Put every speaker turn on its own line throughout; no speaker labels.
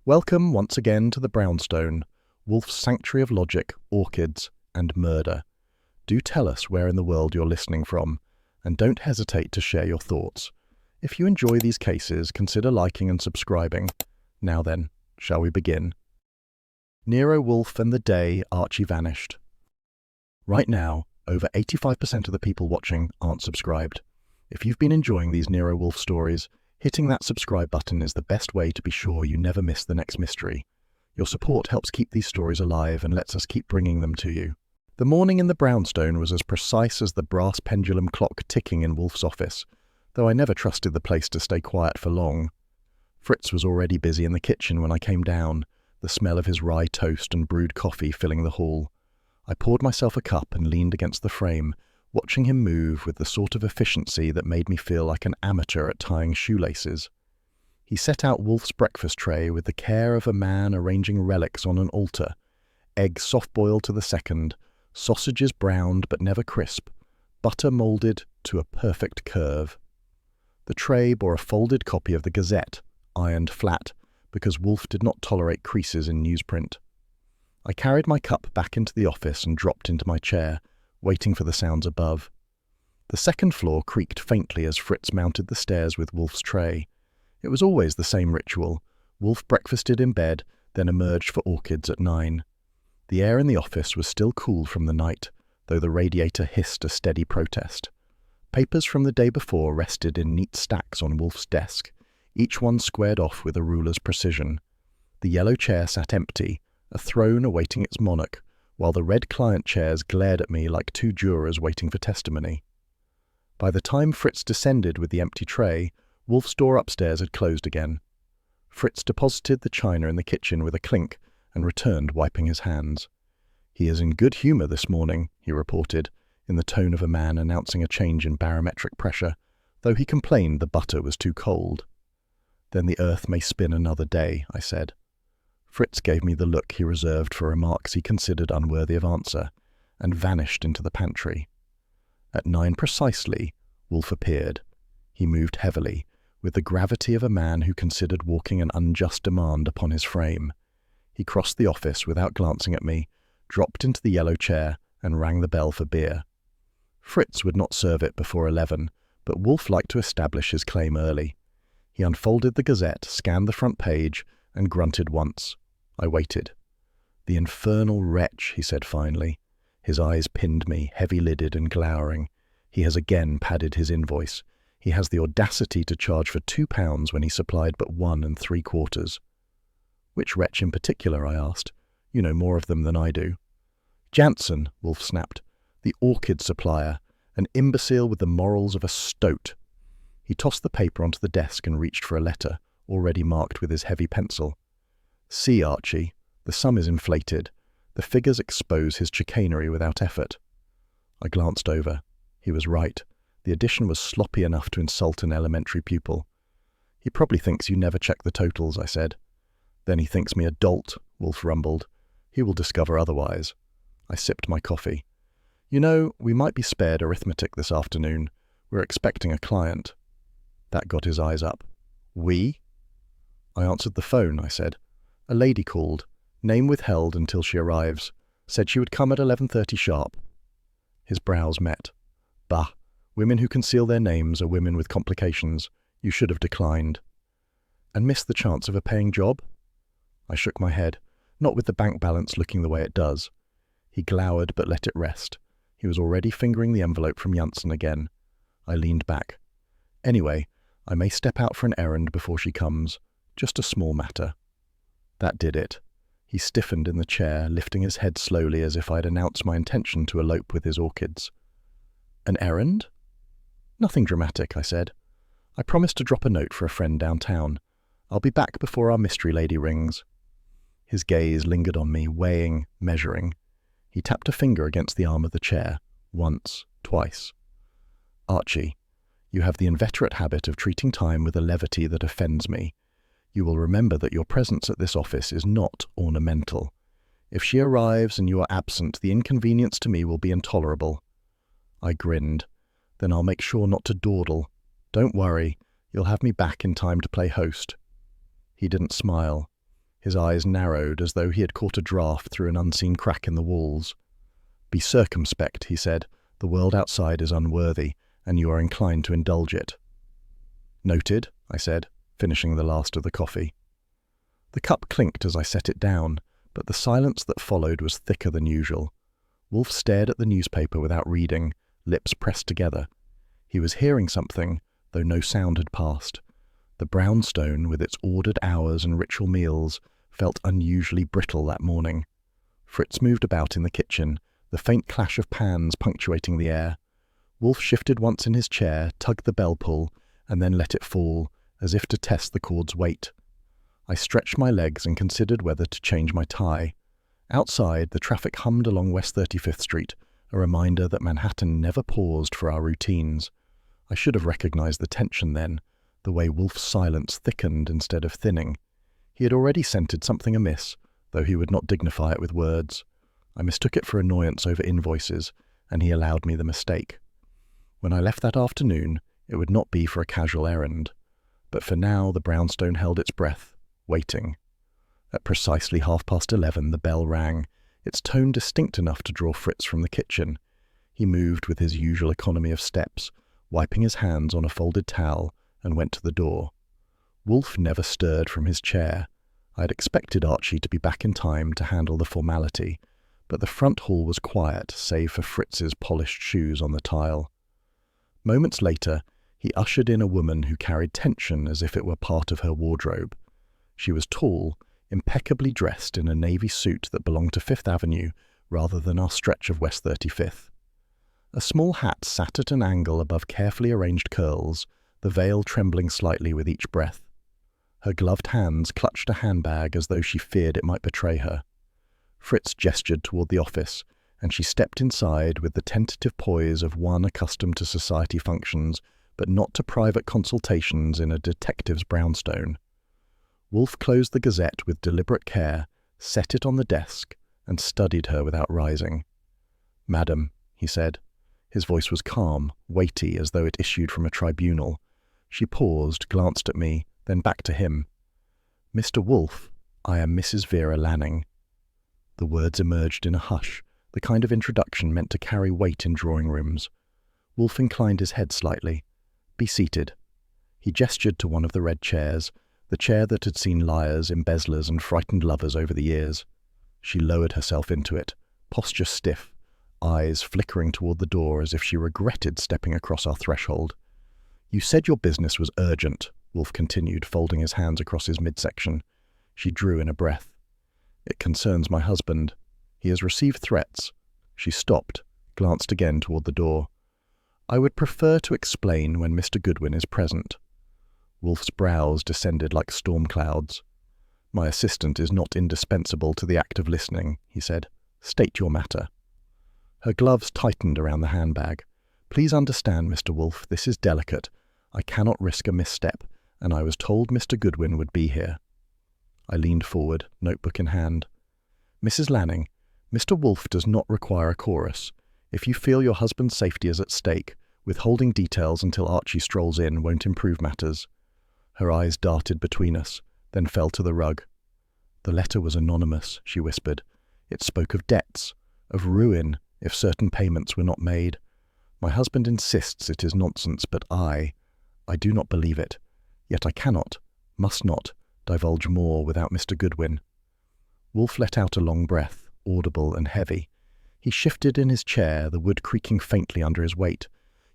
Welcome once again to the Brownstone, Wolfe's sanctuary of logic, orchids, and murder. Do tell us where in the world you're listening from, and don't hesitate to share your thoughts. If you enjoy these cases, consider liking and subscribing. Now then, shall we begin? Nero Wolfe and the day Archie vanished. Right now, over 85% of the people watching aren't subscribed. If you've been enjoying these Nero Wolfe stories, hitting that subscribe button is the best way to be sure you never miss the next mystery. Your support helps keep these stories alive and lets us keep bringing them to you. The morning in the Brownstone was as precise as the brass pendulum clock ticking in Wolfe's office, though I never trusted the place to stay quiet for long. Fritz was already busy in the kitchen when I came down, the smell of his rye toast and brewed coffee filling the hall. I poured myself a cup and leaned against the frame, watching him move with the sort of efficiency that made me feel like an amateur at tying shoelaces. He set out Wolfe's breakfast tray with the care of a man arranging relics on an altar: eggs soft-boiled to the second, sausages browned but never crisp, butter moulded to a perfect curve. The tray bore a folded copy of the Gazette, ironed flat, because Wolfe did not tolerate creases in newsprint. I carried my cup back into the office and dropped into my chair, waiting for the sounds above. The second floor creaked faintly as Fritz mounted the stairs with Wolfe's tray. It was always the same ritual. Wolfe breakfasted in bed, then emerged for orchids at 9. The air in the office was still cool from the night, though the radiator hissed a steady protest. Papers from the day before rested in neat stacks on Wolfe's desk, each one squared off with a ruler's precision. The yellow chair sat empty, a throne awaiting its monarch, while the red client chairs glared at me like two jurors waiting for testimony. By the time Fritz descended with the empty tray, Wolfe's door upstairs had closed again. Fritz deposited the china in the kitchen with a clink and returned wiping his hands. "He is in good humour this morning," he reported, in the tone of a man announcing a change in barometric pressure, though he complained the butter was too cold. "Then the earth may spin another day," I said. Fritz gave me the look he reserved for remarks he considered unworthy of answer, and vanished into the pantry. At 9 precisely, Wolfe appeared. He moved heavily, with the gravity of a man who considered walking an unjust demand upon his frame. He crossed the office without glancing at me, dropped into the yellow chair, and rang the bell for beer. Fritz would not serve it before 11, but Wolfe liked to establish his claim early. He unfolded the Gazette, scanned the front page, and grunted once. I waited. "The infernal wretch," he said finally. His eyes pinned me, heavy-lidded and glowering. He has again padded his invoice. He has the audacity to charge for £2 when he supplied but 1 3/4. "Which wretch in particular?" I asked. "You know more of them than I do." "Jansen," Wolfe snapped. "The orchid supplier. An imbecile with the morals of a stoat." He tossed the paper onto the desk and reached for a letter, already marked with his heavy pencil. "See, Archie, the sum is inflated. The figures expose his chicanery without effort." I glanced over. He was right. The addition was sloppy enough to insult an elementary pupil. "He probably thinks you never check the totals," I said. "Then he thinks me a dolt," Wolfe rumbled. "He will discover otherwise." I sipped my coffee. "You know, we might be spared arithmetic this afternoon. We're expecting a client." That got his eyes up. "We?" "I answered the phone," I said. "A lady called. Name withheld until she arrives. Said she would come at 11:30 sharp." His brows met. "Bah, women who conceal their names are women with complications. You should have declined." "And missed the chance of a paying job?" I shook my head, not with the bank balance looking the way it does. He glowered but let it rest. He was already fingering the envelope from Jansen again. I leaned back. "Anyway, I may step out for an errand before she comes. Just a small matter." That did it. He stiffened in the chair, lifting his head slowly as if I'd announced my intention to elope with his orchids. "An errand?" "Nothing dramatic," I said. "I promised to drop a note for a friend downtown. I'll be back before our mystery lady rings." His gaze lingered on me, weighing, measuring. He tapped a finger against the arm of the chair. Once, twice. "Archie, you have the inveterate habit of treating time with a levity that offends me. You will remember that your presence at this office is not ornamental. If she arrives and you are absent, the inconvenience to me will be intolerable." I grinned. "Then I'll make sure not to dawdle. Don't worry, you'll have me back in time to play host." He didn't smile. His eyes narrowed as though he had caught a draught through an unseen crack in the walls. "Be circumspect," he said. "The world outside is unworthy, and you are inclined to indulge it." "Noted," I said, finishing the last of the coffee. The cup clinked as I set it down, but the silence that followed was thicker than usual. Wolfe stared at the newspaper without reading, lips pressed together. He was hearing something, though no sound had passed. The brownstone, with its ordered hours and ritual meals, felt unusually brittle that morning. Fritz moved about in the kitchen, the faint clash of pans punctuating the air. Wolfe shifted once in his chair, tugged the bell pull, and then let it fall, as if to test the cord's weight. I stretched my legs and considered whether to change my tie. Outside, the traffic hummed along West 35th Street, a reminder that Manhattan never paused for our routines. I should have recognized the tension then, the way Wolfe's silence thickened instead of thinning. He had already scented something amiss, though he would not dignify it with words. I mistook it for annoyance over invoices, and he allowed me the mistake. When I left that afternoon, it would not be for a casual errand. But for now the brownstone held its breath, waiting. At precisely 11:30 the bell rang, its tone distinct enough to draw Fritz from the kitchen. He moved with his usual economy of steps, wiping his hands on a folded towel, and went to the door. Wolfe never stirred from his chair. I had expected Archie to be back in time to handle the formality, but the front hall was quiet, save for Fritz's polished shoes on the tile. Moments later, he ushered in a woman who carried tension as if it were part of her wardrobe. She was tall, impeccably dressed in a navy suit that belonged to Fifth Avenue rather than our stretch of West 35th. A small hat sat at an angle above carefully arranged curls, the veil trembling slightly with each breath. Her gloved hands clutched a handbag as though she feared it might betray her. Fritz gestured toward the office, and she stepped inside with the tentative poise of one accustomed to society functions, but not to private consultations in a detective's brownstone. Wolfe closed the Gazette with deliberate care, set it on the desk, and studied her without rising. "Madam," he said. His voice was calm, weighty, as though it issued from a tribunal. She paused, glanced at me, then back to him. "Mr. Wolfe, I am Mrs. Vera Lanning." The words emerged in a hush, the kind of introduction meant to carry weight in drawing rooms. Wolfe inclined his head slightly. "Be seated." He gestured to one of the red chairs, the chair that had seen liars, embezzlers, and frightened lovers over the years. She lowered herself into it, posture stiff, eyes flickering toward the door as if she regretted stepping across our threshold. "You said your business was urgent," Wolfe continued, folding his hands across his midsection. She drew in a breath. "It concerns my husband. He has received threats." She stopped, glanced again toward the door. "I would prefer to explain when Mr. Goodwin is present." Wolfe's brows descended like storm clouds. "My assistant is not indispensable to the act of listening," he said. "State your matter." Her gloves tightened around the handbag. "Please understand, Mr. Wolfe, this is delicate. I cannot risk a misstep, and I was told Mr. Goodwin would be here." I leaned forward, notebook in hand. "Mrs. Lanning, Mr. Wolfe does not require a chorus. If you feel your husband's safety is at stake, withholding details until Archie strolls in won't improve matters." Her eyes darted between us, then fell to the rug. "The letter was anonymous," she whispered. "It spoke of debts, of ruin if certain payments were not made. My husband insists it is nonsense, but I do not believe it. Yet I cannot, must not, divulge more without Mr. Goodwin." Wolfe let out a long breath, audible and heavy. He shifted in his chair, the wood creaking faintly under his weight.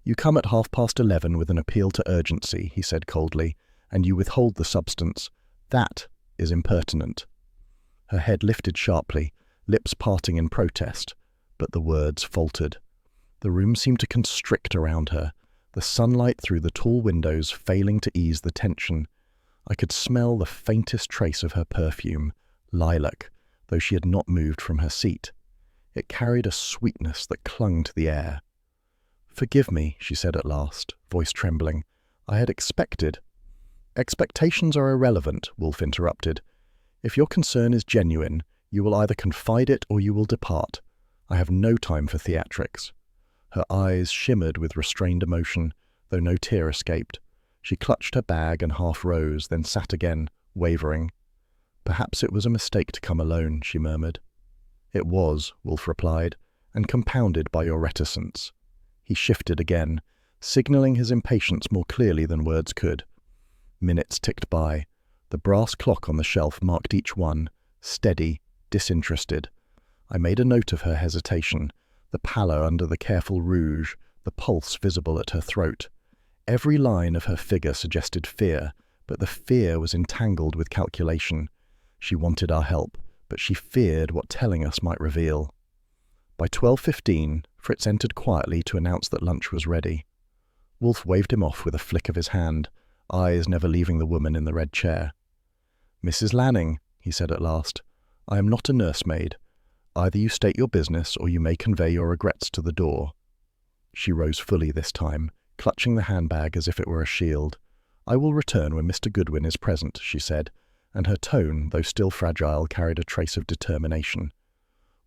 "You come at 11:30 with an appeal to urgency," he said coldly, "and you withhold the substance. That is impertinent." Her head lifted sharply, lips parting in protest, but the words faltered. The room seemed to constrict around her, the sunlight through the tall windows failing to ease the tension. I could smell the faintest trace of her perfume, lilac, though she had not moved from her seat. It carried a sweetness that clung to the air. "Forgive me," she said at last, voice trembling. "I had expected—" "Expectations are irrelevant," Wolfe interrupted. "If your concern is genuine, you will either confide it or you will depart. I have no time for theatrics." Her eyes shimmered with restrained emotion, though no tear escaped. She clutched her bag and half rose, then sat again, wavering. Perhaps it was a mistake to come alone, she murmured. It was, Wolfe replied, and compounded by your reticence. He shifted again, signalling his impatience more clearly than words could. Minutes ticked by. The brass clock on the shelf marked each one, steady, disinterested. I made a note of her hesitation, the pallor under the careful rouge, the pulse visible at her throat. Every line of her figure suggested fear, but the fear was entangled with calculation. She wanted our help, but she feared what telling us might reveal. By 12:15, Fritz entered quietly to announce that lunch was ready. Wolfe waved him off with a flick of his hand, eyes never leaving the woman in the red chair. "Mrs. Lanning," he said at last, "I am not a nursemaid. Either you state your business or you may convey your regrets to the door." She rose fully this time, clutching the handbag as if it were a shield. "I will return when Mr. Goodwin is present," she said, and her tone, though still fragile, carried a trace of determination.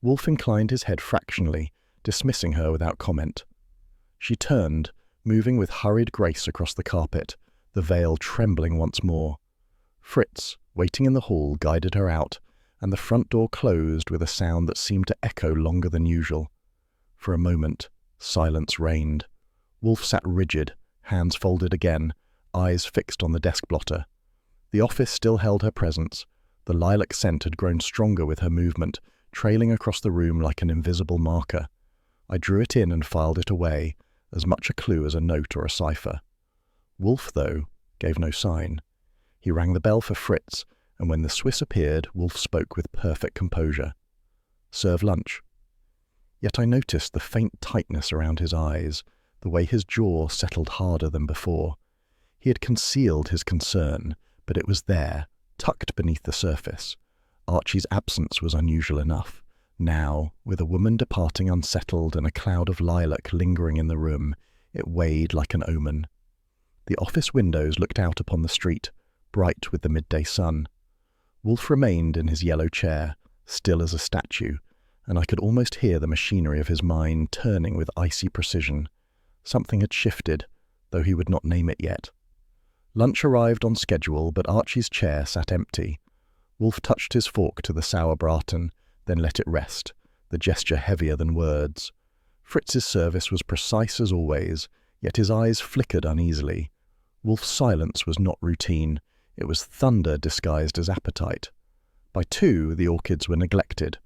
Wolfe inclined his head fractionally, dismissing her without comment. She turned, moving with hurried grace across the carpet, the veil trembling once more. Fritz, waiting in the hall, guided her out, and the front door closed with a sound that seemed to echo longer than usual. For a moment, silence reigned. Wolfe sat rigid, hands folded again, eyes fixed on the desk blotter. The office still held her presence. The lilac scent had grown stronger with her movement, trailing across the room like an invisible marker. I drew it in and filed it away, as much a clue as a note or a cipher. Wolfe, though, gave no sign. He rang the bell for Fritz, and when the Swiss appeared, Wolfe spoke with perfect composure. "Serve lunch." Yet I noticed the faint tightness around his eyes, the way his jaw settled harder than before. He had concealed his concern, but it was there, tucked beneath the surface. Archie's absence was unusual enough. Now, with a woman departing unsettled and a cloud of lilac lingering in the room, it weighed like an omen. The office windows looked out upon the street, bright with the midday sun. Wolfe remained in his yellow chair, still as a statue, and I could almost hear the machinery of his mind turning with icy precision. Something had shifted, though he would not name it yet. Lunch arrived on schedule, but Archie's chair sat empty. Wolfe touched his fork to the sour Braten, then let it rest, the gesture heavier than words. Fritz's service was precise as always, yet his eyes flickered uneasily. Wolfe's silence was not routine. It was thunder disguised as appetite. By 2, the orchids were neglected.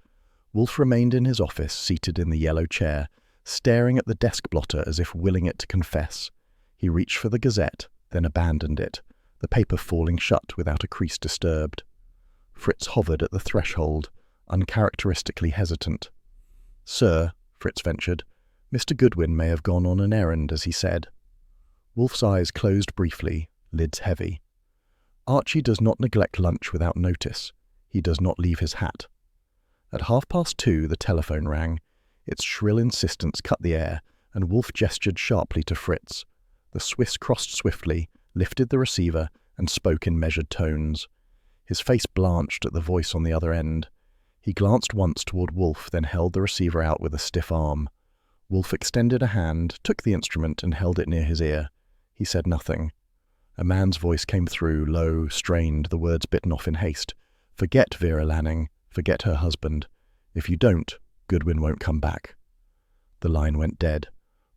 Wolfe remained in his office, seated in the yellow chair, staring at the desk blotter as if willing it to confess. He reached for the Gazette, then abandoned it, the paper falling shut without a crease disturbed. Fritz hovered at the threshold, uncharacteristically hesitant. "Sir," Fritz ventured, "Mr. Goodwin may have gone on an errand, as he said." Wolfe's eyes closed briefly, lids heavy. Archie does not neglect lunch without notice. He does not leave his hat. At 2:30, the telephone rang. Its shrill insistence cut the air, and Wolfe gestured sharply to Fritz. The Swiss crossed swiftly, lifted the receiver, and spoke in measured tones. His face blanched at the voice on the other end. He glanced once toward Wolfe, then held the receiver out with a stiff arm. Wolfe extended a hand, took the instrument, and held it near his ear. He said nothing. A man's voice came through, low, strained, the words bitten off in haste. "Forget Vera Lanning. Forget her husband. If you don't, Goodwin won't come back." The line went dead.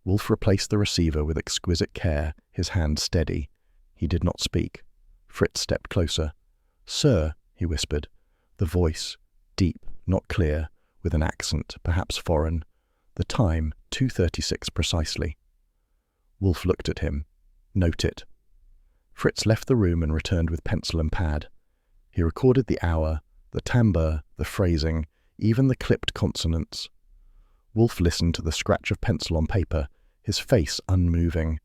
Wolfe replaced the receiver with exquisite care, his hand steady. He did not speak. Fritz stepped closer. "Sir," he whispered. The voice, deep, not clear, with an accent, perhaps foreign. The time, 2:36 precisely. Wolfe looked at him. "Note it." Fritz left the room and returned with pencil and pad. He recorded the hour, the timbre, the phrasing, even the clipped consonants. Wolfe listened to the scratch of pencil on paper, his face unmoving.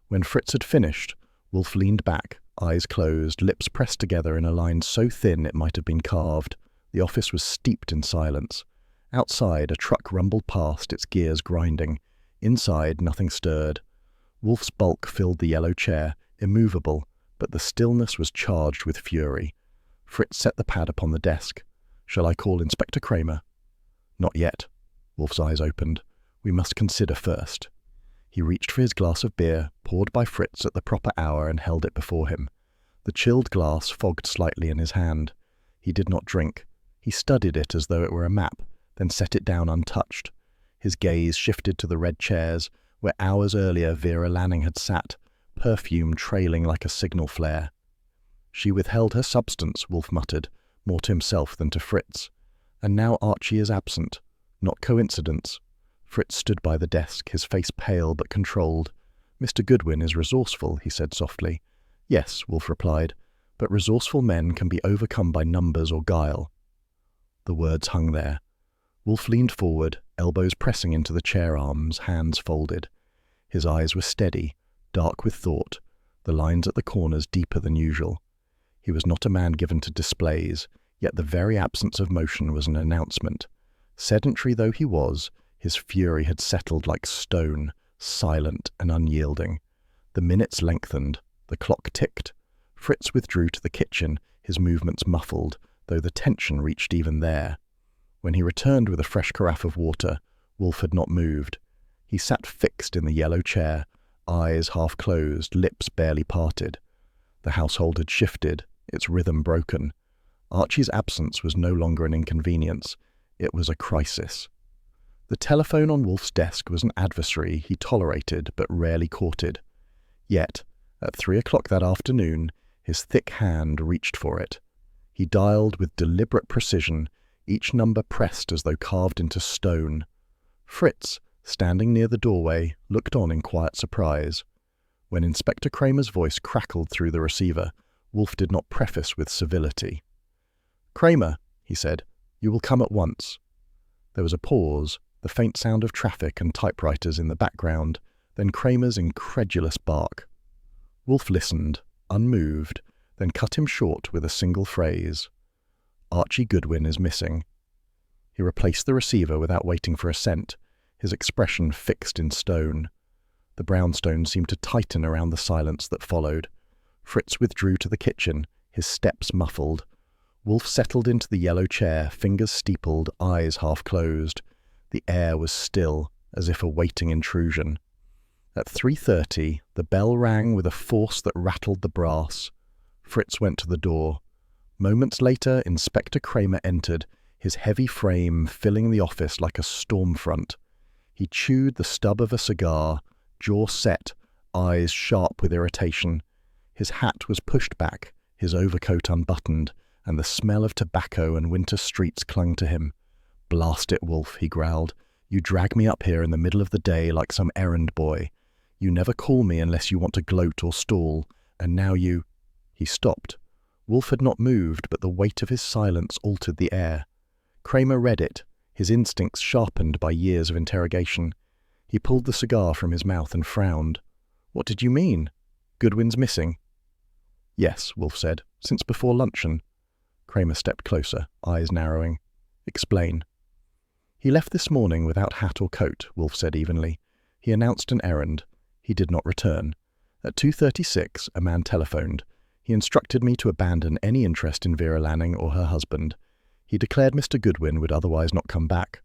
When Fritz had finished, Wolfe leaned back, eyes closed, lips pressed together in a line so thin it might have been carved. The office was steeped in silence. Outside, a truck rumbled past, its gears grinding. Inside, nothing stirred. Wolfe's bulk filled the yellow chair, immovable, but the stillness was charged with fury. Fritz set the pad upon the desk. "Shall I call Inspector Kramer?" "Not yet." Wolfe's eyes opened. "We must consider first." He reached for his glass of beer, poured by Fritz at the proper hour, and held it before him. The chilled glass fogged slightly in his hand. He did not drink. He studied it as though it were a map, then set it down untouched. His gaze shifted to the red chairs, where hours earlier Vera Lanning had sat, perfume trailing like a signal flare. She withheld her substance, Wolfe muttered, more to himself than to Fritz. And now Archie is absent. Not coincidence. Fritz stood by the desk, his face pale but controlled. "Mr. Goodwin is resourceful," he said softly. "Yes," Wolfe replied, "but resourceful men can be overcome by numbers or guile." The words hung there. Wolfe leaned forward, elbows pressing into the chair arms, hands folded. His eyes were steady, dark with thought, the lines at the corners deeper than usual. He was not a man given to displays, yet the very absence of motion was an announcement. Sedentary though he was, his fury had settled like stone, silent and unyielding. The minutes lengthened. The clock ticked. Fritz withdrew to the kitchen, his movements muffled, though the tension reached even there. When he returned with a fresh carafe of water, Wolfe had not moved. He sat fixed in the yellow chair, eyes half closed, lips barely parted. The household had shifted, its rhythm broken. Archie's absence was no longer an inconvenience. It was a crisis. The telephone on Wolfe's desk was an adversary he tolerated but rarely courted. Yet, at 3 o'clock that afternoon, his thick hand reached for it. He dialed with deliberate precision, each number pressed as though carved into stone. Fritz, standing near the doorway, looked on in quiet surprise. When Inspector Kramer's voice crackled through the receiver, Wolfe did not preface with civility. "Kramer," he said, "you will come at once." There was a pause, the faint sound of traffic and typewriters in the background, then Kramer's incredulous bark. Wolfe listened, unmoved, then cut him short with a single phrase. "Archie Goodwin is missing." He replaced the receiver without waiting for assent, his expression fixed in stone. The brownstone seemed to tighten around the silence that followed. Fritz withdrew to the kitchen, his steps muffled. Wolfe settled into the yellow chair, fingers steepled, eyes half closed. The air was still, as if awaiting intrusion. At 3:30, the bell rang with a force that rattled the brass. Fritz went to the door. Moments later, Inspector Kramer entered, his heavy frame filling the office like a storm front. He chewed the stub of a cigar, jaw set, eyes sharp with irritation. His hat was pushed back, his overcoat unbuttoned, and the smell of tobacco and winter streets clung to him. "Blast it, Wolfe," he growled. "You drag me up here in the middle of the day like some errand boy. You never call me unless you want to gloat or stall, and now you—" He stopped. Wolfe had not moved, but the weight of his silence altered the air. Kramer read it, his instincts sharpened by years of interrogation. He pulled the cigar from his mouth and frowned. "What did you mean? Goodwin's missing?" "Yes," Wolfe said, "since before luncheon." Kramer stepped closer, eyes narrowing. "Explain." "He left this morning without hat or coat," Wolfe said evenly. "He announced an errand. He did not return. At 2:36, a man telephoned. He instructed me to abandon any interest in Vera Lanning or her husband. He declared Mr. Goodwin would otherwise not come back."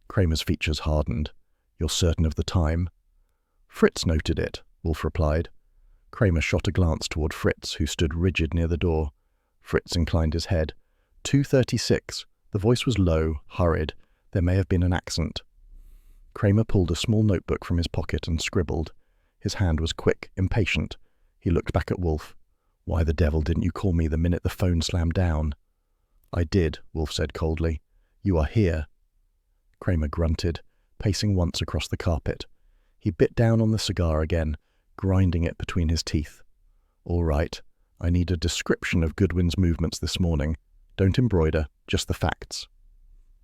Kramer's features hardened. "You're certain of the time?" "Fritz noted it," Wolfe replied. Kramer shot a glance toward Fritz, who stood rigid near the door. Fritz inclined his head. 2:36. The voice was low, hurried. There may have been an accent. Kramer pulled a small notebook from his pocket and scribbled. His hand was quick, impatient. He looked back at Wolfe. "Why the devil didn't you call me the minute the phone slammed down?" "I did," Wolfe said coldly. "You are here." Kramer grunted, pacing once across the carpet. He bit down on the cigar again, grinding it between his teeth. "All right. I need a description of Goodwin's movements this morning. Don't embroider, just the facts."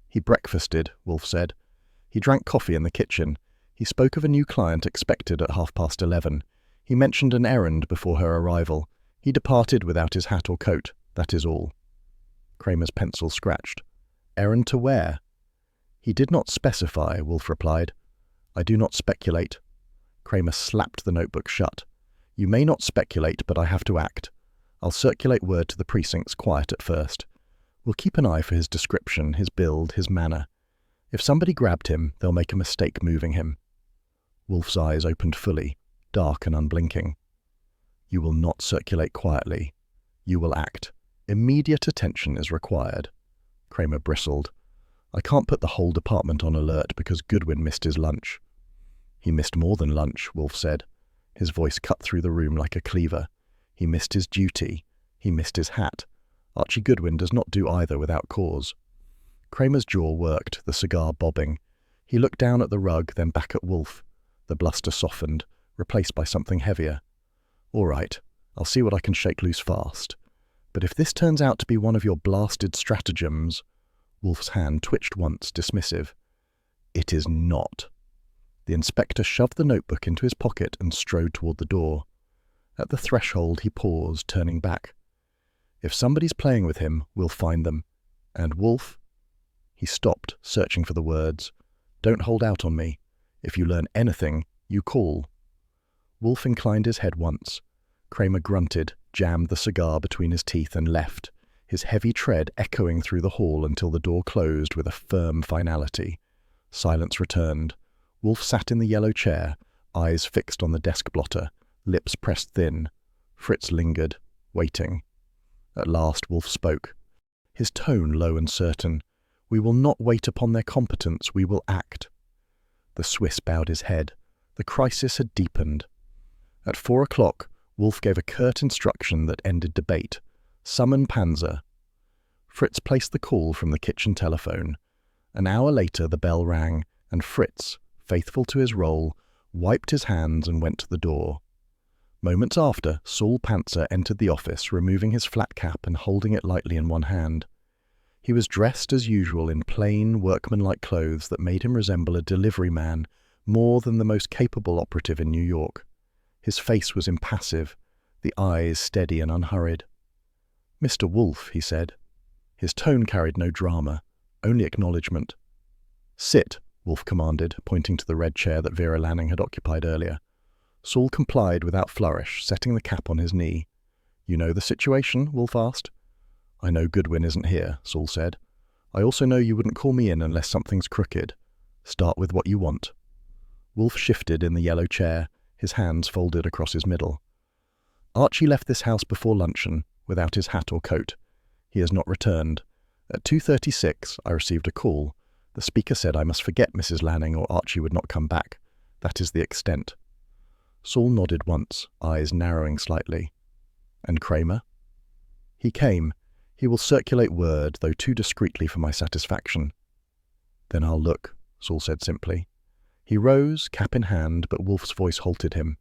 "He breakfasted," Wolfe said. "He drank coffee in the kitchen. He spoke of a new client expected at 11:30. He mentioned an errand before her arrival. He departed without his hat or coat. That is all." Kramer's pencil scratched. "Errand to where?" "He did not specify," Wolfe replied. "I do not speculate." Kramer slapped the notebook shut. "You may not speculate, but I have to act. I'll circulate word to the precincts, quiet at first. We'll keep an eye for his description, his build, his manner. If somebody grabbed him, they'll make a mistake moving him." Wolfe's eyes opened fully, dark and unblinking. "You will not circulate quietly. You will act. Immediate attention is required. Kramer bristled. I can't put the whole department on alert because Goodwin missed his lunch. He missed more than lunch, Wolfe said. His voice cut through the room like a cleaver. He missed his duty. He missed his hat. Archie Goodwin does not do either without cause. Kramer's jaw worked, the cigar bobbing. He looked down at the rug, then back at Wolfe. The bluster softened, replaced by something heavier. All right, I'll see what I can shake loose fast. But if this turns out to be one of your blasted stratagems— Wolfe's hand twitched once, dismissive. It is not. The inspector shoved the notebook into his pocket and strode toward the door. At the threshold he paused, turning back. If somebody's playing with him, we'll find them. And Wolfe— He stopped, searching for the words. Don't hold out on me. If you learn anything, you call. Wolfe inclined his head once. Kramer grunted, jammed the cigar between his teeth and left, his heavy tread echoing through the hall until the door closed with a firm finality. Silence returned. Wolfe sat in the yellow chair, eyes fixed on the desk blotter, lips pressed thin. Fritz lingered, waiting. At last Wolfe spoke, his tone low and certain. We will not wait upon their competence, we will act. The Swiss bowed his head. The crisis had deepened. At 4 o'clock, Wolfe gave a curt instruction that ended debate. Summon Panzer. Fritz placed the call from the kitchen telephone. An hour later the bell rang, and Fritz, faithful to his role, wiped his hands and went to the door. Moments after, Saul Panzer entered the office, removing his flat cap and holding it lightly in one hand. He was dressed as usual in plain, workmanlike clothes that made him resemble a delivery man more than the most capable operative in New York. His face was impassive, the eyes steady and unhurried. "Mr. Wolfe," he said. His tone carried no drama, only acknowledgement. "Sit," Wolfe commanded, pointing to the red chair that Vera Lanning had occupied earlier. Saul complied without flourish, setting the cap on his knee. "You know the situation?" Wolfe asked. "I know Goodwin isn't here," Saul said. "I also know you wouldn't call me in unless something's crooked. Start with what you want." Wolfe shifted in the yellow chair, his hands folded across his middle. "Archie left this house before luncheon, without his hat or coat. He has not returned. At 2:36 I received a call. The speaker said I must forget Mrs. Lanning or Archie would not come back. That is the extent." Saul nodded once, eyes narrowing slightly. "And Kramer?" "He came. He will circulate word, though too discreetly for my satisfaction." "Then I'll look," Saul said simply. He rose, cap in hand, but Wolfe's voice halted him.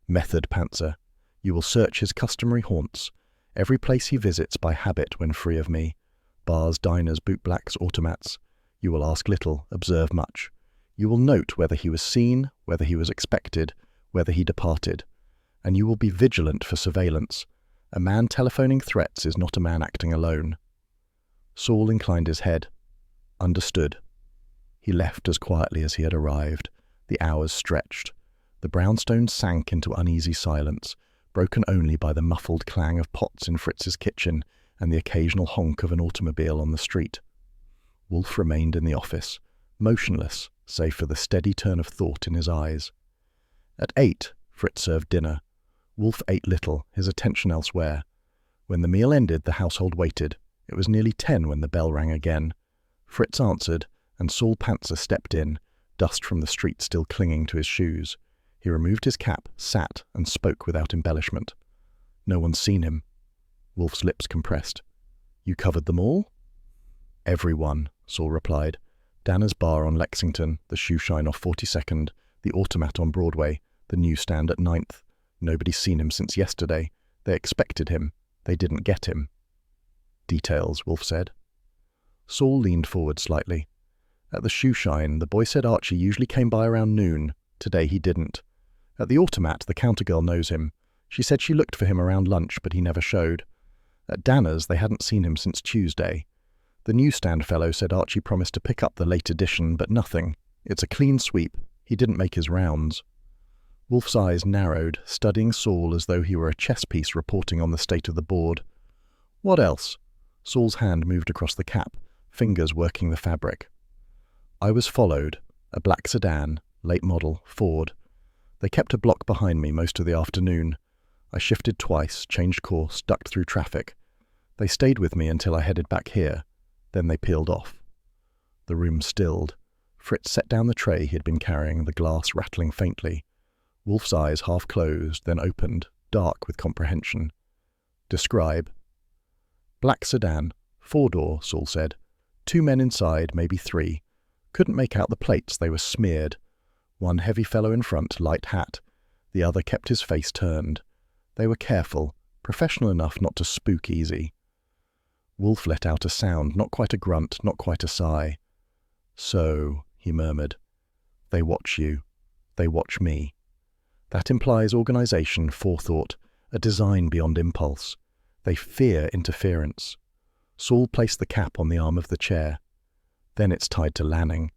"Method, Panzer. You will search his customary haunts, every place he visits by habit when free of me. Bars, diners, bootblacks, automats. You will ask little, observe much. You will note whether he was seen, whether he was expected, whether he departed. And you will be vigilant for surveillance. A man telephoning threats is not a man acting alone." Saul inclined his head. "Understood." He left as quietly as he had arrived. The hours stretched. The brownstones sank into uneasy silence, broken only by the muffled clang of pots in Fritz's kitchen and the occasional honk of an automobile on the street. Wolfe remained in the office, motionless, save for the steady turn of thought in his eyes. At 8, Fritz served dinner. Wolfe ate little, his attention elsewhere. When the meal ended, the household waited. It was nearly 10 when the bell rang again. Fritz answered, and Saul Panzer stepped in, dust from the street still clinging to his shoes. He removed his cap, sat, and spoke without embellishment. "No one's seen him." Wolfe's lips compressed. "You covered them all?" "Everyone," Saul replied. "Danner's bar on Lexington, the shoe shine off 42nd, the automat on Broadway, the newsstand at 9th. Nobody's seen him since yesterday. They expected him. They didn't get him." "Details," Wolfe said. Saul leaned forward slightly. "At the shoe shine, the boy said Archie usually came by around noon. Today he didn't. At the automat, the counter girl knows him. She said she looked for him around lunch, but he never showed. At Danner's, they hadn't seen him since Tuesday. The newsstand fellow said Archie promised to pick up the late edition, but nothing. It's a clean sweep. He didn't make his rounds." Wolfe's eyes narrowed, studying Saul as though he were a chess piece reporting on the state of the board. "What else?" Saul's hand moved across the cap, fingers working the fabric. "I was followed. A black sedan, late model, Ford. They kept a block behind me most of the afternoon. I shifted twice, changed course, ducked through traffic. They stayed with me until I headed back here. Then they peeled off. The room stilled. Fritz set down the tray he had been carrying, the glass rattling faintly. Wolfe's eyes half closed, then opened, dark with comprehension. Describe. Black sedan. 4-door, Saul said. 2 men inside, maybe 3. Couldn't make out the plates, they were smeared. One heavy fellow in front, light hat. The other kept his face turned. They were careful, professional enough not to spook easy. Wolfe let out a sound, not quite a grunt, not quite a sigh. So, he murmured, they watch you. They watch me. That implies organization, forethought, a design beyond impulse. They fear interference. Saul placed the cap on the arm of the chair. Then it's tied to Lanning.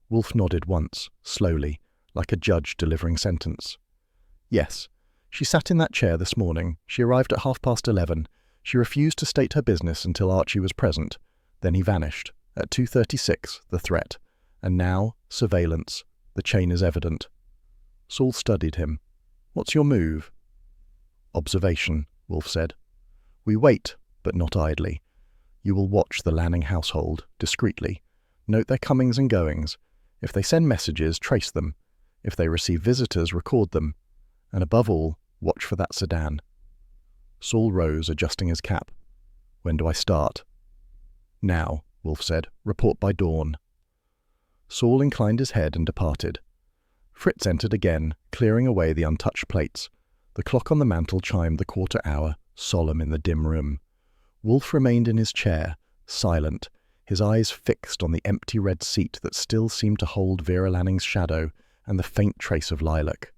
Wolfe nodded once, slowly, like a judge delivering sentence. Yes, she sat in that chair this morning. She arrived at 11:30. She refused to state her business until Archie was present. Then he vanished. At 2:36, the threat. And now, surveillance. The chain is evident. Saul studied him. What's your move? Observation, Wolfe said. We wait, but not idly. You will watch the Lanning household, discreetly. Note their comings and goings. If they send messages, trace them. If they receive visitors, record them. And above all, watch for that sedan. Saul rose, adjusting his cap. When do I start? Now, Wolfe said. Report by dawn. Saul inclined his head and departed. Fritz entered again, clearing away the untouched plates. The clock on the mantel chimed the 1/4 hour, solemn in the dim room. Wolfe remained in his chair, silent, his eyes fixed on the empty red seat that still seemed to hold Vera Lanning's shadow and the faint trace of lilac.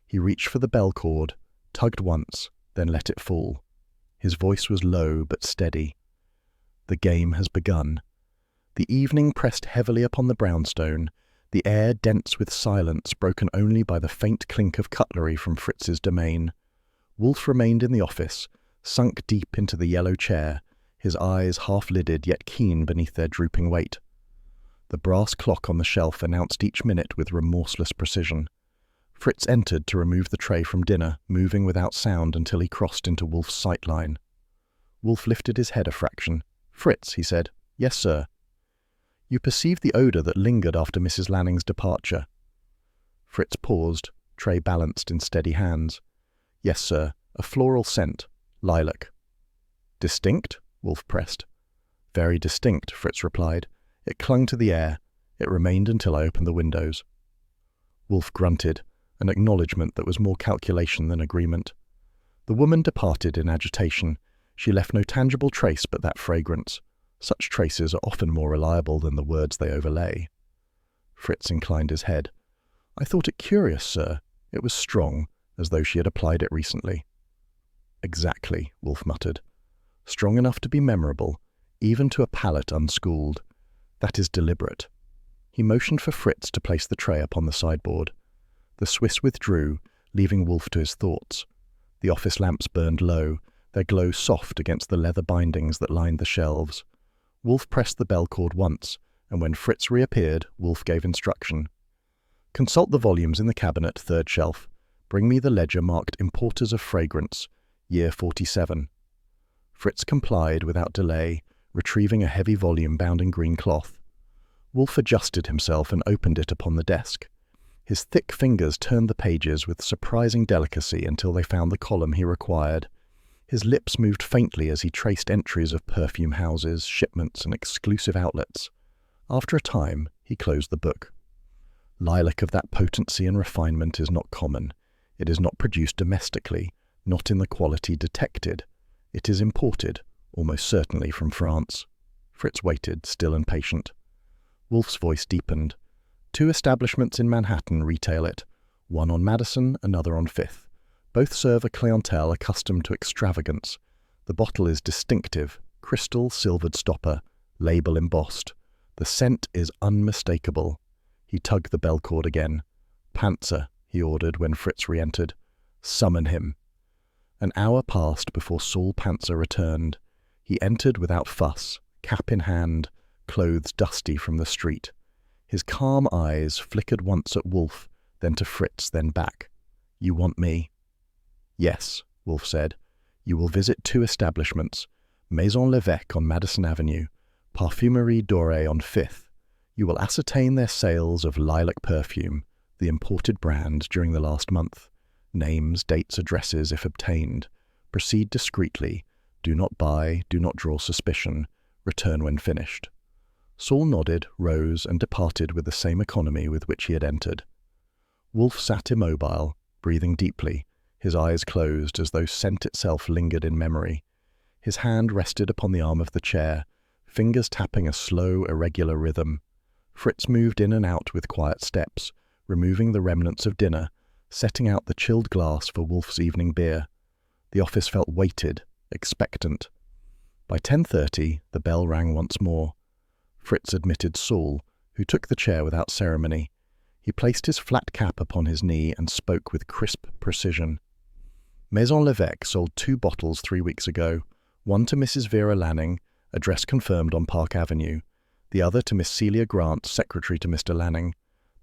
He reached for the bell cord, tugged once, then let it fall. His voice was low but steady. The game has begun. The evening pressed heavily upon the brownstone, the air dense with silence broken only by the faint clink of cutlery from Fritz's domain. Wolfe remained in the office, sunk deep into the yellow chair, his eyes half-lidded yet keen beneath their drooping weight. The brass clock on the shelf announced each minute with remorseless precision. Fritz entered to remove the tray from dinner, moving without sound until he crossed into Wolfe's sight line. Wolfe lifted his head a fraction. Fritz, he said. Yes, sir. You perceived the odour that lingered after Mrs. Lanning's departure. Fritz paused, tray balanced in steady hands. Yes, sir, a floral scent, lilac. Distinct? Wolfe pressed. Very distinct, Fritz replied. It clung to the air. It remained until I opened the windows. Wolfe grunted, an acknowledgement that was more calculation than agreement. The woman departed in agitation. She left no tangible trace but that fragrance. Such traces are often more reliable than the words they overlay. Fritz inclined his head. I thought it curious, sir. It was strong, as though she had applied it recently. Exactly, Wolfe muttered. Strong enough to be memorable, even to a palate unschooled. That is deliberate. He motioned for Fritz to place the tray upon the sideboard. The Swiss withdrew, leaving Wolfe to his thoughts. The office lamps burned low, their glow soft against the leather bindings that lined the shelves. Wolfe pressed the bell cord once, and when Fritz reappeared, Wolfe gave instruction. Consult the volumes in the cabinet, 3rd shelf. Bring me the ledger marked Importers of Fragrance, year 47. Fritz complied without delay, retrieving a heavy volume bound in green cloth. Wolfe adjusted himself and opened it upon the desk. His thick fingers turned the pages with surprising delicacy until they found the column he required. His lips moved faintly as he traced entries of perfume houses, shipments, and exclusive outlets. After a time, he closed the book. Lilac of that potency and refinement is not common. It is not produced domestically, not in the quality detected. It is imported, almost certainly from France. Fritz waited, still and patient. Wolfe's voice deepened. 2 establishments in Manhattan retail it, one on Madison, another on 5th. Both serve a clientele accustomed to extravagance. The bottle is distinctive, crystal silvered stopper, label embossed. The scent is unmistakable. He tugged the bell cord again. Panzer, he ordered when Fritz re-entered. Summon him. An hour passed before Saul Panzer returned. He entered without fuss, cap in hand, clothes dusty from the street. His calm eyes flickered once at Wolfe, then to Fritz, then back. You want me? Yes, Wolfe said. You will visit 2 establishments. Maison Levesque on Madison Avenue, Parfumerie Dorée on 5th. You will ascertain their sales of lilac perfume, the imported brand, during the last month. Names, dates, addresses, if obtained. Proceed discreetly. Do not buy, do not draw suspicion. Return when finished. Saul nodded, rose, and departed with the same economy with which he had entered. Wolfe sat immobile, breathing deeply, his eyes closed as though scent itself lingered in memory. His hand rested upon the arm of the chair, fingers tapping a slow, irregular rhythm. Fritz moved in and out with quiet steps, removing the remnants of dinner, setting out the chilled glass for Wolfe's evening beer. The office felt weighted, expectant. By 10:30, the bell rang once more. Fritz admitted Saul, who took the chair without ceremony. He placed his flat cap upon his knee and spoke with crisp precision. Maison Levesque sold 2 bottles 3 weeks ago, one to Mrs. Vera Lanning, address confirmed on Park Avenue, the other to Miss Celia Grant, secretary to Mr. Lanning.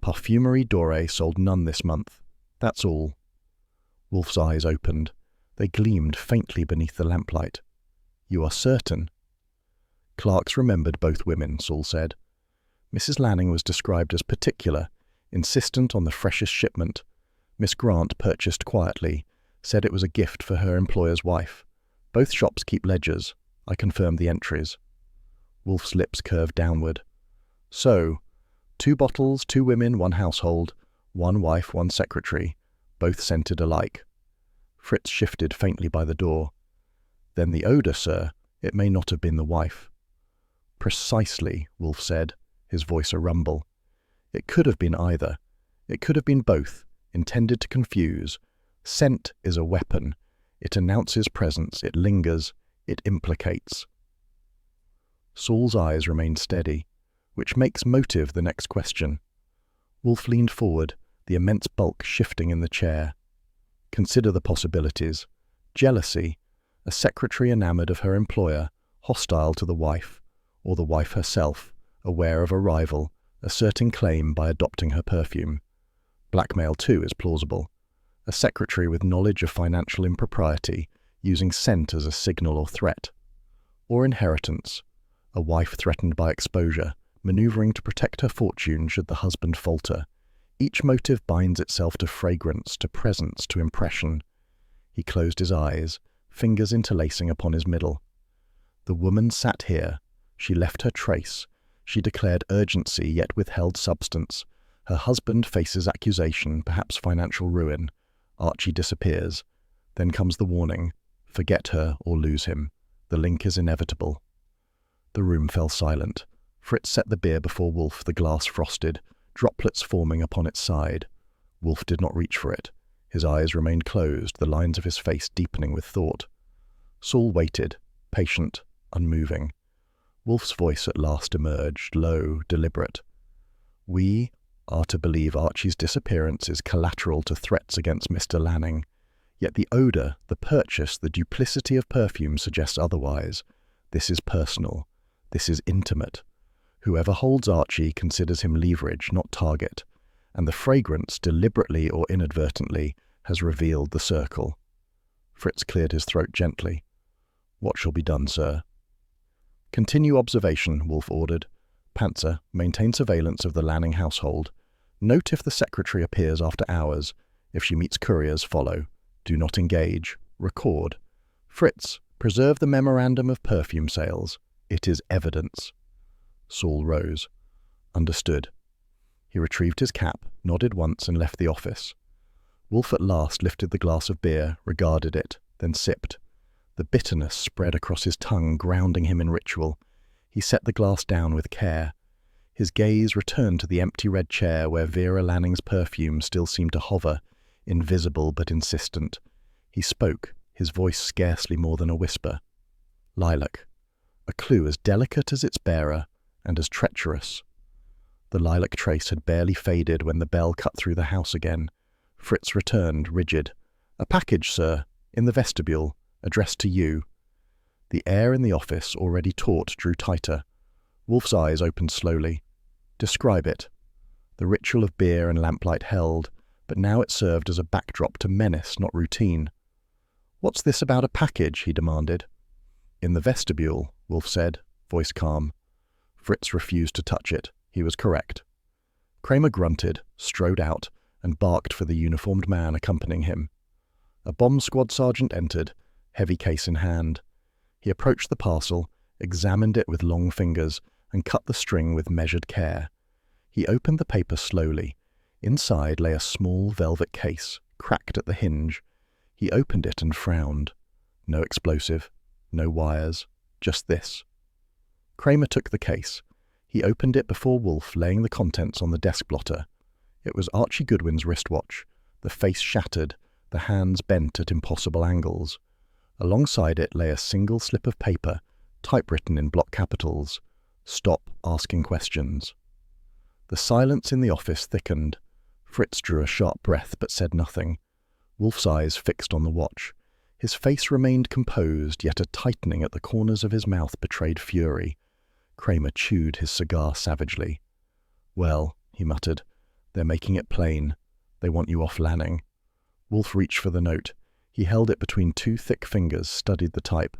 Parfumerie Dorée sold none this month. That's all. Wolfe's eyes opened. They gleamed faintly beneath the lamplight. You are certain? Clarks remembered both women, Saul said. Mrs. Lanning was described as particular, insistent on the freshest shipment. Miss Grant purchased quietly, said it was a gift for her employer's wife. Both shops keep ledgers. I confirmed the entries. Wolfe's lips curved downward. So, 2 bottles, 2 women, 1 household, 1 wife, 1 secretary, both scented alike. Fritz shifted faintly by the door. Then the odour, sir. It may not have been the wife. Precisely, Wolfe said, his voice a rumble. It could have been either. It could have been both, intended to confuse. Scent is a weapon. It announces presence, it lingers, it implicates. Saul's eyes remained steady, which makes motive the next question. Wolfe leaned forward, the immense bulk shifting in the chair. Consider the possibilities. Jealousy, a secretary enamoured of her employer, hostile to the wife, or the wife herself, aware of a rival, asserting claim by adopting her perfume. Blackmail, too, is plausible. A secretary with knowledge of financial impropriety, using scent as a signal or threat. Or inheritance, a wife threatened by exposure, manoeuvring to protect her fortune should the husband falter. Each motive binds itself to fragrance, to presence, to impression. He closed his eyes, fingers interlacing upon his middle. The woman sat here. She left her trace. She declared urgency, yet withheld substance. Her husband faces accusation, perhaps financial ruin. Archie disappears. Then comes the warning. Forget her or lose him. The link is inevitable. The room fell silent. Fritz set the beer before Wolfe, the glass frosted, droplets forming upon its side. Wolfe did not reach for it. His eyes remained closed, the lines of his face deepening with thought. Saul waited, patient, unmoving. Wolfe's voice at last emerged, low, deliberate. We are to believe Archie's disappearance is collateral to threats against Mr. Lanning. Yet the odour, the purchase, the duplicity of perfume suggests otherwise. This is personal. This is intimate. Whoever holds Archie considers him leverage, not target, and the fragrance, deliberately or inadvertently, has revealed the circle. Fritz cleared his throat gently. What shall be done, sir? Continue observation, Wolfe ordered. Panzer, maintain surveillance of the Lanning household. Note if the secretary appears after hours. If she meets couriers, follow. Do not engage. Record. Fritz, preserve the memorandum of perfume sales. It is evidence. Saul rose. Understood. He retrieved his cap, nodded once, and left the office. Wolfe at last lifted the glass of beer, regarded it, then sipped. The bitterness spread across his tongue, grounding him in ritual. He set the glass down with care. His gaze returned to the empty red chair where Vera Lanning's perfume still seemed to hover, invisible but insistent. He spoke, his voice scarcely more than a whisper. Lilac. A clue as delicate as its bearer, and as treacherous. The lilac trace had barely faded when the bell cut through the house again. Fritz returned, rigid. A package, sir, in the vestibule, addressed to you. The air in the office, already taut, drew tighter. Wolfe's eyes opened slowly. Describe it. The ritual of beer and lamplight held, but now it served as a backdrop to menace, not routine. What's this about a package? He demanded. In the vestibule, Wolfe said, voice calm. Fritz refused to touch it. He was correct. Kramer grunted, strode out, and barked for the uniformed man accompanying him. A bomb squad sergeant entered, heavy case in hand. He approached the parcel, examined it with long fingers, and cut the string with measured care. He opened the paper slowly. Inside lay a small velvet case, cracked at the hinge. He opened it and frowned. No explosive, no wires, just this. Kramer took the case. He opened it before Wolfe, laying the contents on the desk blotter. It was Archie Goodwin's wristwatch, the face shattered, the hands bent at impossible angles. Alongside it lay a single slip of paper, typewritten in block capitals. Stop asking questions. The silence in the office thickened. Fritz drew a sharp breath but said nothing. Wolfe's eyes fixed on the watch. His face remained composed, yet a tightening at the corners of his mouth betrayed fury. Kramer chewed his cigar savagely. "Well," he muttered, "they're making it plain. They want you off Lanning." Wolfe reached for the note. He held it between two thick fingers, studied the type.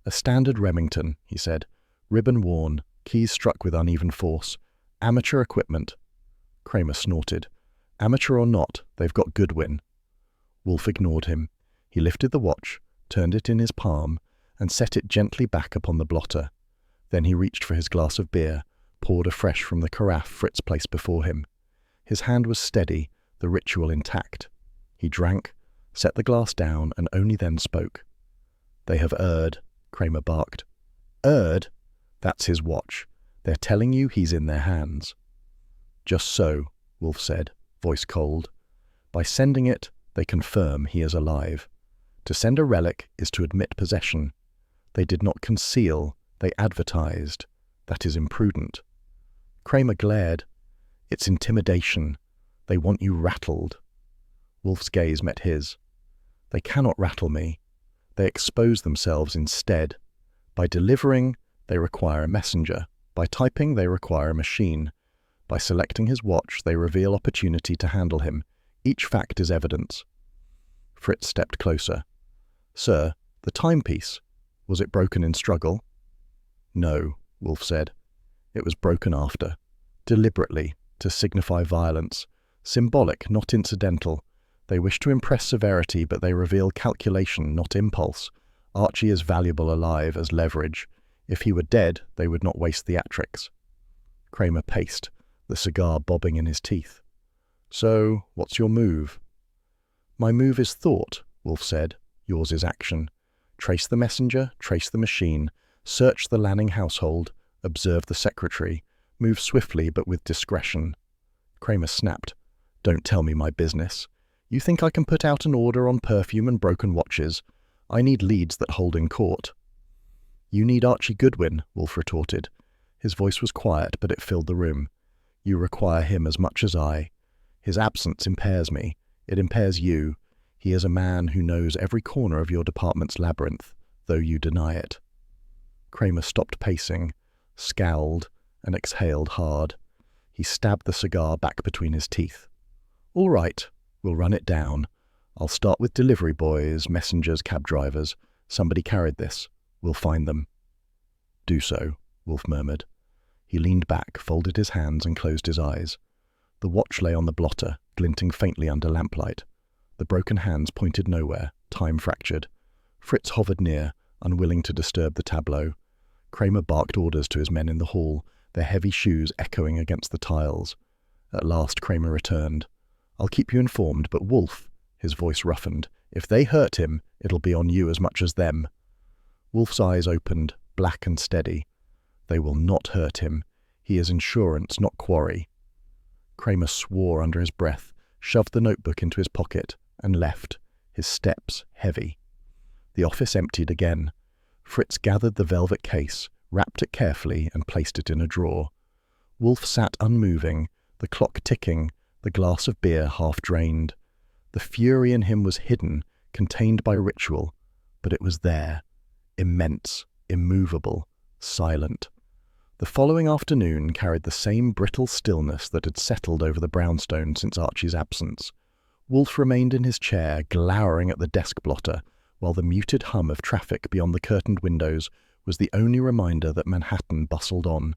"A standard Remington," he said. "Ribbon worn, keys struck with uneven force. Amateur equipment." Kramer snorted. "Amateur or not, they've got Goodwin." Wolfe ignored him. He lifted the watch, turned it in his palm, and set it gently back upon the blotter. Then he reached for his glass of beer, poured afresh from the carafe Fritz placed before him. His hand was steady, the ritual intact. He drank, set the glass down, and only then spoke. "They have erred," Kramer barked. "Erred? That's his watch. They're telling you he's in their hands." "Just so," Wolfe said, voice cold. "By sending it, they confirm he is alive. To send a relic is to admit possession. They did not conceal, they advertised. That is imprudent." Kramer glared. "It's intimidation. They want you rattled." Wolfe's gaze met his. "They cannot rattle me. They expose themselves instead. By delivering, they require a messenger. By typing, they require a machine. By selecting his watch, they reveal opportunity to handle him. Each fact is evidence." Fritz stepped closer. "Sir, the timepiece, was it broken in struggle?" "No," Wolfe said. "It was broken after. Deliberately, to signify violence. Symbolic, not incidental. They wish to impress severity, but they reveal calculation, not impulse. Archie is valuable alive as leverage. If he were dead, they would not waste theatrics." Kramer paced, the cigar bobbing in his teeth. "So, what's your move?" "My move is thought," Wolfe said. "Yours is action. Trace the messenger, trace the machine, search the Lanning household, observe the secretary, move swiftly but with discretion." Kramer snapped. "Don't tell me my business. You think I can put out an order on perfume and broken watches? I need leads that hold in court." "You need Archie Goodwin," Wolfe retorted. His voice was quiet, but it filled the room. "You require him as much as I. His absence impairs me. It impairs you. He is a man who knows every corner of your department's labyrinth, though you deny it." Kramer stopped pacing, scowled, and exhaled hard. He stabbed the cigar back between his teeth. "All right, we'll run it down. I'll start with delivery boys, messengers, cab drivers. Somebody carried this. We'll find them." "Do so," Wolfe murmured. He leaned back, folded his hands, and closed his eyes. The watch lay on the blotter, glinting faintly under lamplight. The broken hands pointed nowhere, time fractured. Fritz hovered near, unwilling to disturb the tableau. Kramer barked orders to his men in the hall, their heavy shoes echoing against the tiles. At last Kramer returned. "I'll keep you informed, but Wolfe," his voice roughened, "if they hurt him, it'll be on you as much as them." Wolfe's eyes opened, black and steady. "They will not hurt him. He is insurance, not quarry." Kramer swore under his breath, shoved the notebook into his pocket, and left, his steps heavy. The office emptied again. Fritz gathered the velvet case, wrapped it carefully, and placed it in a drawer. Wolfe sat unmoving, the clock ticking, the glass of beer half drained. The fury in him was hidden, contained by ritual, but it was there, immense, immovable, silent. The following afternoon carried the same brittle stillness that had settled over the brownstone since Archie's absence. Wolfe remained in his chair, glowering at the desk blotter, while the muted hum of traffic beyond the curtained windows was the only reminder that Manhattan bustled on.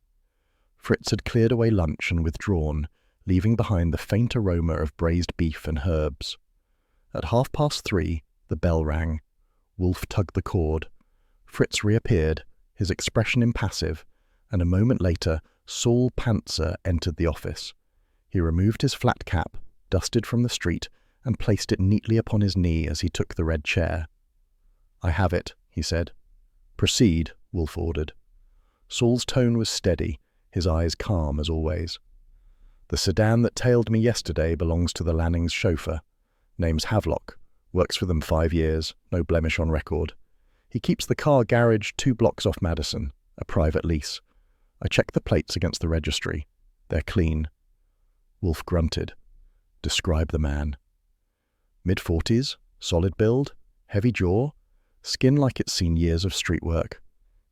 Fritz had cleared away lunch and withdrawn, leaving behind the faint aroma of braised beef and herbs. At 3:30, the bell rang. Wolfe tugged the cord. Fritz reappeared, his expression impassive, and a moment later Saul Pantzer entered the office. He removed his flat cap, dusted from the street, and placed it neatly upon his knee as he took the red chair. "I have it," he said. "Proceed," Wolfe ordered. Saul's tone was steady, his eyes calm as always. "The sedan that tailed me yesterday belongs to the Lannings' chauffeur. Name's Havelock. Works for them 5 years, no blemish on record. He keeps the car garage 2 blocks off Madison, a private lease. I checked the plates against the registry. They're clean." Wolfe grunted. "Describe the man." Mid-40s, solid build, heavy jaw, skin like it's seen years of street work.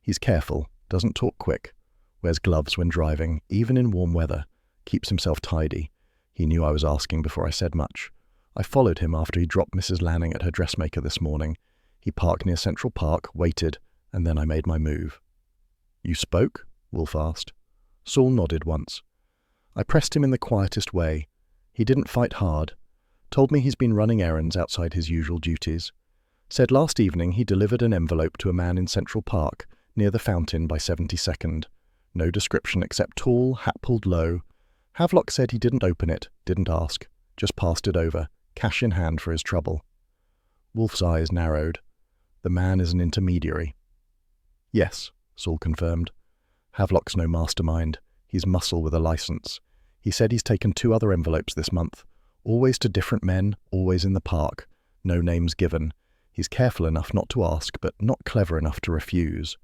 He's careful, doesn't talk quick, wears gloves when driving, even in warm weather, keeps himself tidy. He knew I was asking before I said much. I followed him after he dropped Mrs. Lanning at her dressmaker this morning. He parked near Central Park, waited, and then I made my move. "You spoke?" Wolfe asked. Saul nodded once. I pressed him in the quietest way. He didn't fight hard. Told me he's been running errands outside his usual duties. Said last evening he delivered an envelope to a man in Central Park, near the fountain by 72nd. No description except tall, hat pulled low. Havelock said he didn't open it, didn't ask, just passed it over, cash in hand for his trouble. Wolfe's eyes narrowed. The man is an intermediary. "Yes," Saul confirmed. "Havelock's no mastermind. He's muscle with a license. He said he's taken 2 other envelopes this month. Always to different men, always in the park. No names given. He's careful enough not to ask, but not clever enough to refuse."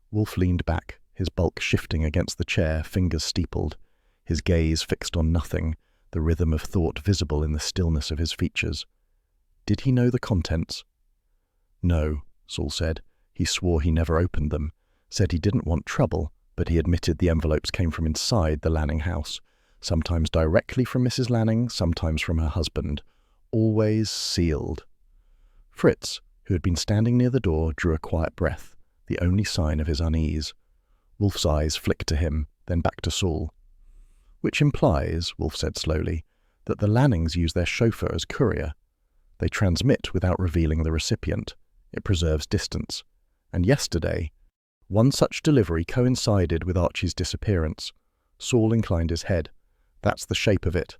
Wolfe leaned back, his bulk shifting against the chair, fingers steepled, his gaze fixed on nothing, the rhythm of thought visible in the stillness of his features. Did he know the contents? "No," Saul said. "He swore he never opened them. Said he didn't want trouble, but he admitted the envelopes came from inside the Lanning house, sometimes directly from Mrs. Lanning, sometimes from her husband. Always sealed." Fritz, who had been standing near the door, drew a quiet breath, the only sign of his unease. Wolfe's eyes flicked to him, then back to Saul. "Which implies," Wolfe said slowly, "that the Lannings use their chauffeur as courier. They transmit without revealing the recipient. It preserves distance. And yesterday, one such delivery coincided with Archie's disappearance." Saul inclined his head. "That's the shape of it."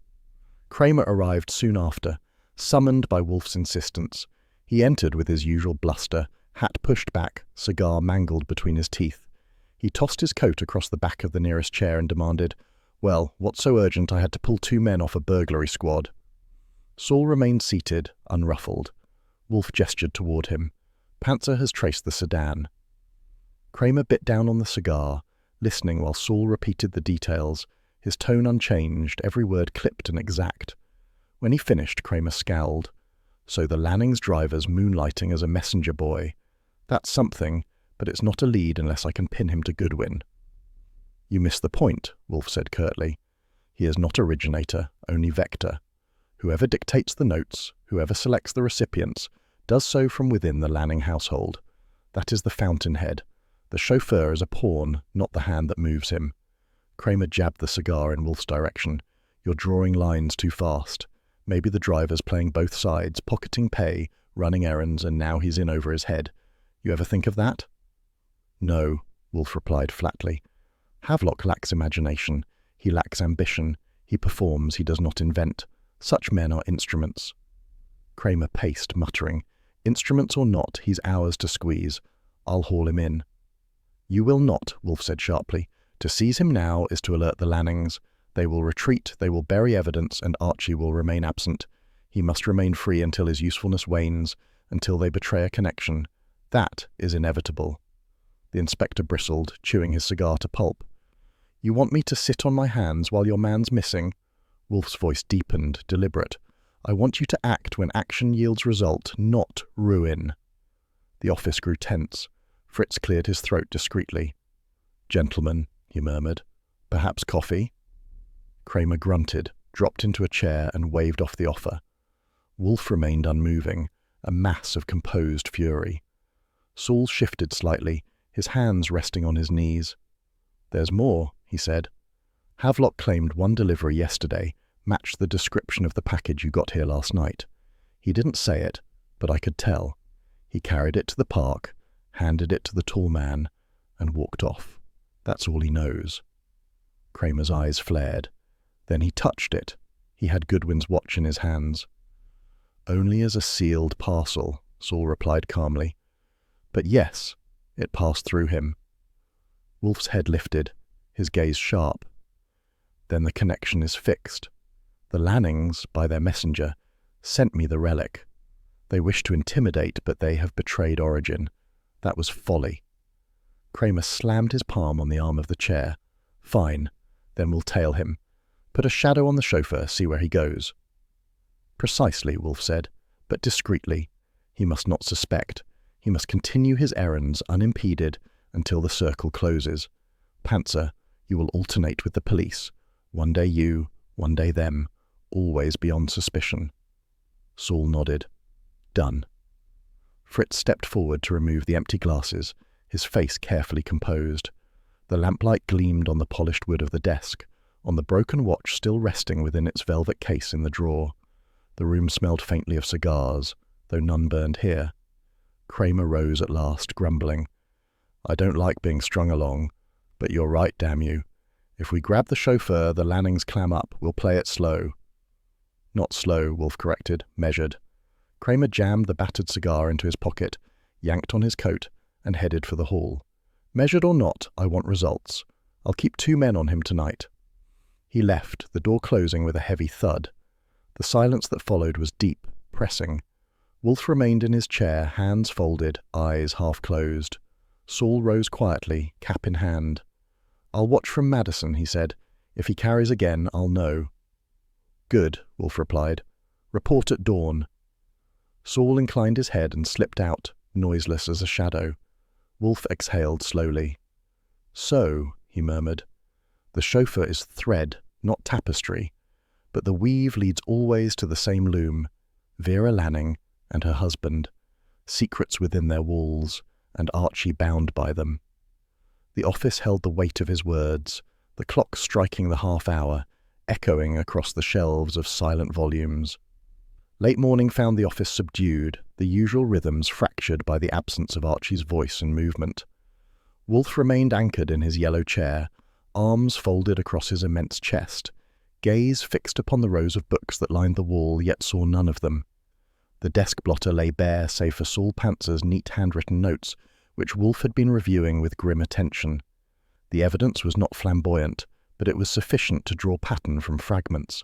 Kramer arrived soon after, summoned by Wolfe's insistence. He entered with his usual bluster, hat pushed back, cigar mangled between his teeth. He tossed his coat across the back of the nearest chair and demanded, "Well, what's so urgent I had to pull 2 men off a burglary squad?" Saul remained seated, unruffled. Wolfe gestured toward him. "Pantzer has traced the sedan." Kramer bit down on the cigar, listening while Saul repeated the details, his tone unchanged, every word clipped and exact. When he finished, Kramer scowled. "So the Lannings' driver's moonlighting as a messenger boy. That's something, but it's not a lead unless I can pin him to Goodwin." "You miss the point," Wolfe said curtly. "He is not originator, only vector. Whoever dictates the notes, whoever selects the recipients, does so from within the Lanning household. That is the fountainhead. The chauffeur is a pawn, not the hand that moves him." Kramer jabbed the cigar in Wolfe's direction. "You're drawing lines too fast. Maybe the driver's playing both sides, pocketing pay, running errands, and now he's in over his head. You ever think of that?" "No," Wolfe replied flatly. "Havelock lacks imagination. He lacks ambition. He performs, he does not invent. Such men are instruments." Kramer paced, muttering. "Instruments or not, he's ours to squeeze. I'll haul him in." "You will not," Wolfe said sharply. "To seize him now is to alert the Lannings. They will retreat, they will bury evidence, and Archie will remain absent. He must remain free until his usefulness wanes, until they betray a connection. That is inevitable." The inspector bristled, chewing his cigar to pulp. "You want me to sit on my hands while your man's missing?" Wolfe's voice deepened, deliberate. "I want you to act when action yields result, not ruin." The office grew tense. Fritz cleared his throat discreetly. "Gentlemen," he murmured, "perhaps coffee?" Kramer grunted, dropped into a chair, and waved off the offer. Wolfe remained unmoving, a mass of composed fury. Saul shifted slightly, his hands resting on his knees. "There's more," he said. "Havelock claimed one delivery yesterday matched the description of the package you got here last night. He didn't say it, but I could tell. He carried it to the park, handed it to the tall man, and walked off. That's all he knows." Kramer's eyes flared. Then he touched it. He had Goodwin's watch in his hands. "Only as a sealed parcel," Saul replied calmly. "But yes, it passed through him." Wolfe's head lifted, his gaze sharp. "Then the connection is fixed. The Lannings, by their messenger, sent me the relic. They wish to intimidate, but they have betrayed origin. That was folly." Kramer slammed his palm on the arm of the chair. "Fine, then we'll tail him. Put a shadow on the chauffeur, see where he goes." "Precisely," Wolfe said, "but discreetly. He must not suspect. He must continue his errands unimpeded until the circle closes. Panzer, you will alternate with the police. One day you, one day them, always beyond suspicion." Saul nodded. "Done." Fritz stepped forward to remove the empty glasses, his face carefully composed. The lamplight gleamed on the polished wood of the desk, on the broken watch still resting within its velvet case in the drawer. The room smelled faintly of cigars, though none burned here. Kramer rose at last, grumbling. "I don't like being strung along, but you're right, damn you. If we grab the chauffeur, the Lannings clam up. We'll play it slow." "Not slow," Wolfe corrected, "measured." Kramer jammed the battered cigar into his pocket, yanked on his coat, and headed for the hall. "Measured or not, I want results. I'll keep 2 men on him tonight." He left, the door closing with a heavy thud. The silence that followed was deep, pressing. Wolfe remained in his chair, hands folded, eyes half closed. Saul rose quietly, cap in hand. "I'll watch from Madison," he said. "If he carries again, I'll know." "Good," Wolfe replied. "Report at dawn." Saul inclined his head and slipped out, noiseless as a shadow. Wolfe exhaled slowly. "So," he murmured, "the chauffeur is thread, not tapestry, but the weave leads always to the same loom, Vera Lanning and her husband, secrets within their walls, and Archie bound by them." The office held the weight of his words, the clock striking the half-hour, echoing across the shelves of silent volumes. Late morning found the office subdued, the usual rhythms fractured by the absence of Archie's voice and movement. Wolfe remained anchored in his yellow chair, arms folded across his immense chest, gaze fixed upon the rows of books that lined the wall, yet saw none of them. The desk blotter lay bare save for Saul Panzer's neat handwritten notes, which Wolfe had been reviewing with grim attention. The evidence was not flamboyant, but it was sufficient to draw pattern from fragments.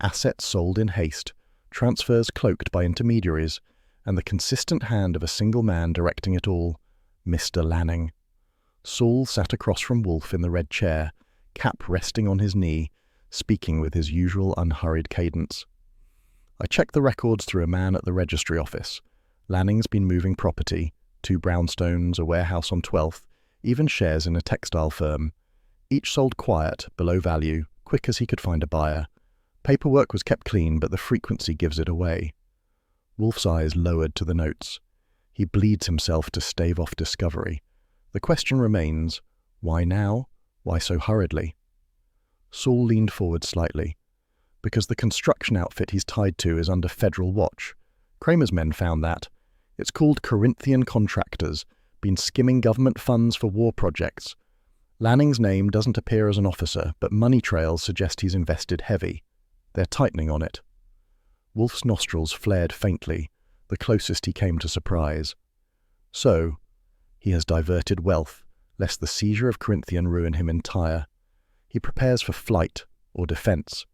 Assets sold in haste, transfers cloaked by intermediaries, and the consistent hand of a single man directing it all, Mr. Lanning. Saul sat across from Wolfe in the red chair, cap resting on his knee, speaking with his usual unhurried cadence. "I checked the records through a man at the registry office. Lanning's been moving property, 2 brownstones, a warehouse on 12th, even shares in a textile firm. Each sold quiet, below value, quick as he could find a buyer. Paperwork was kept clean, but the frequency gives it away." Wolfe's eyes lowered to the notes. He bleeds himself to stave off discovery. The question remains, why now? Why so hurriedly? Saul leaned forward slightly. "Because the construction outfit he's tied to is under federal watch. Kramer's men found that. It's called Corinthian Contractors, been skimming government funds for war projects. Lanning's name doesn't appear as an officer, but money trails suggest he's invested heavy. They're tightening on it." Wolfe's nostrils flared faintly, the closest he came to surprise. "So, he has diverted wealth, lest the seizure of Corinthian ruin him entire. He prepares for flight or defence.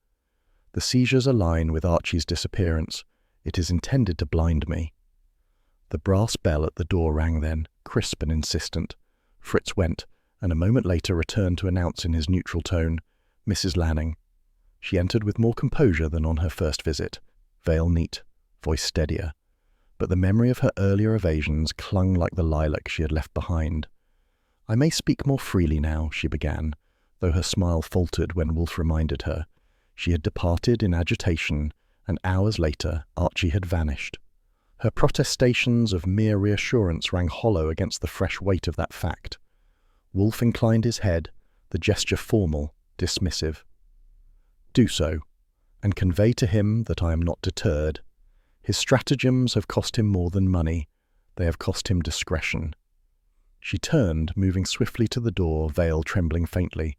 The seizures align with Archie's disappearance. It is intended to blind me." The brass bell at the door rang then, crisp and insistent. Fritz went, and a moment later returned to announce in his neutral tone, "Mrs. Lanning." She entered with more composure than on her first visit, veil neat, voice steadier. But the memory of her earlier evasions clung like the lilac she had left behind. "I may speak more freely now," she began, though her smile faltered when Wolfe reminded her. She had departed in agitation, and hours later Archie had vanished. Her protestations of mere reassurance rang hollow against the fresh weight of that fact. Wolfe inclined his head, the gesture formal, dismissive. "Do so, and convey to him that I am not deterred. His stratagems have cost him more than money. They have cost him discretion." She turned, moving swiftly to the door, veil trembling faintly.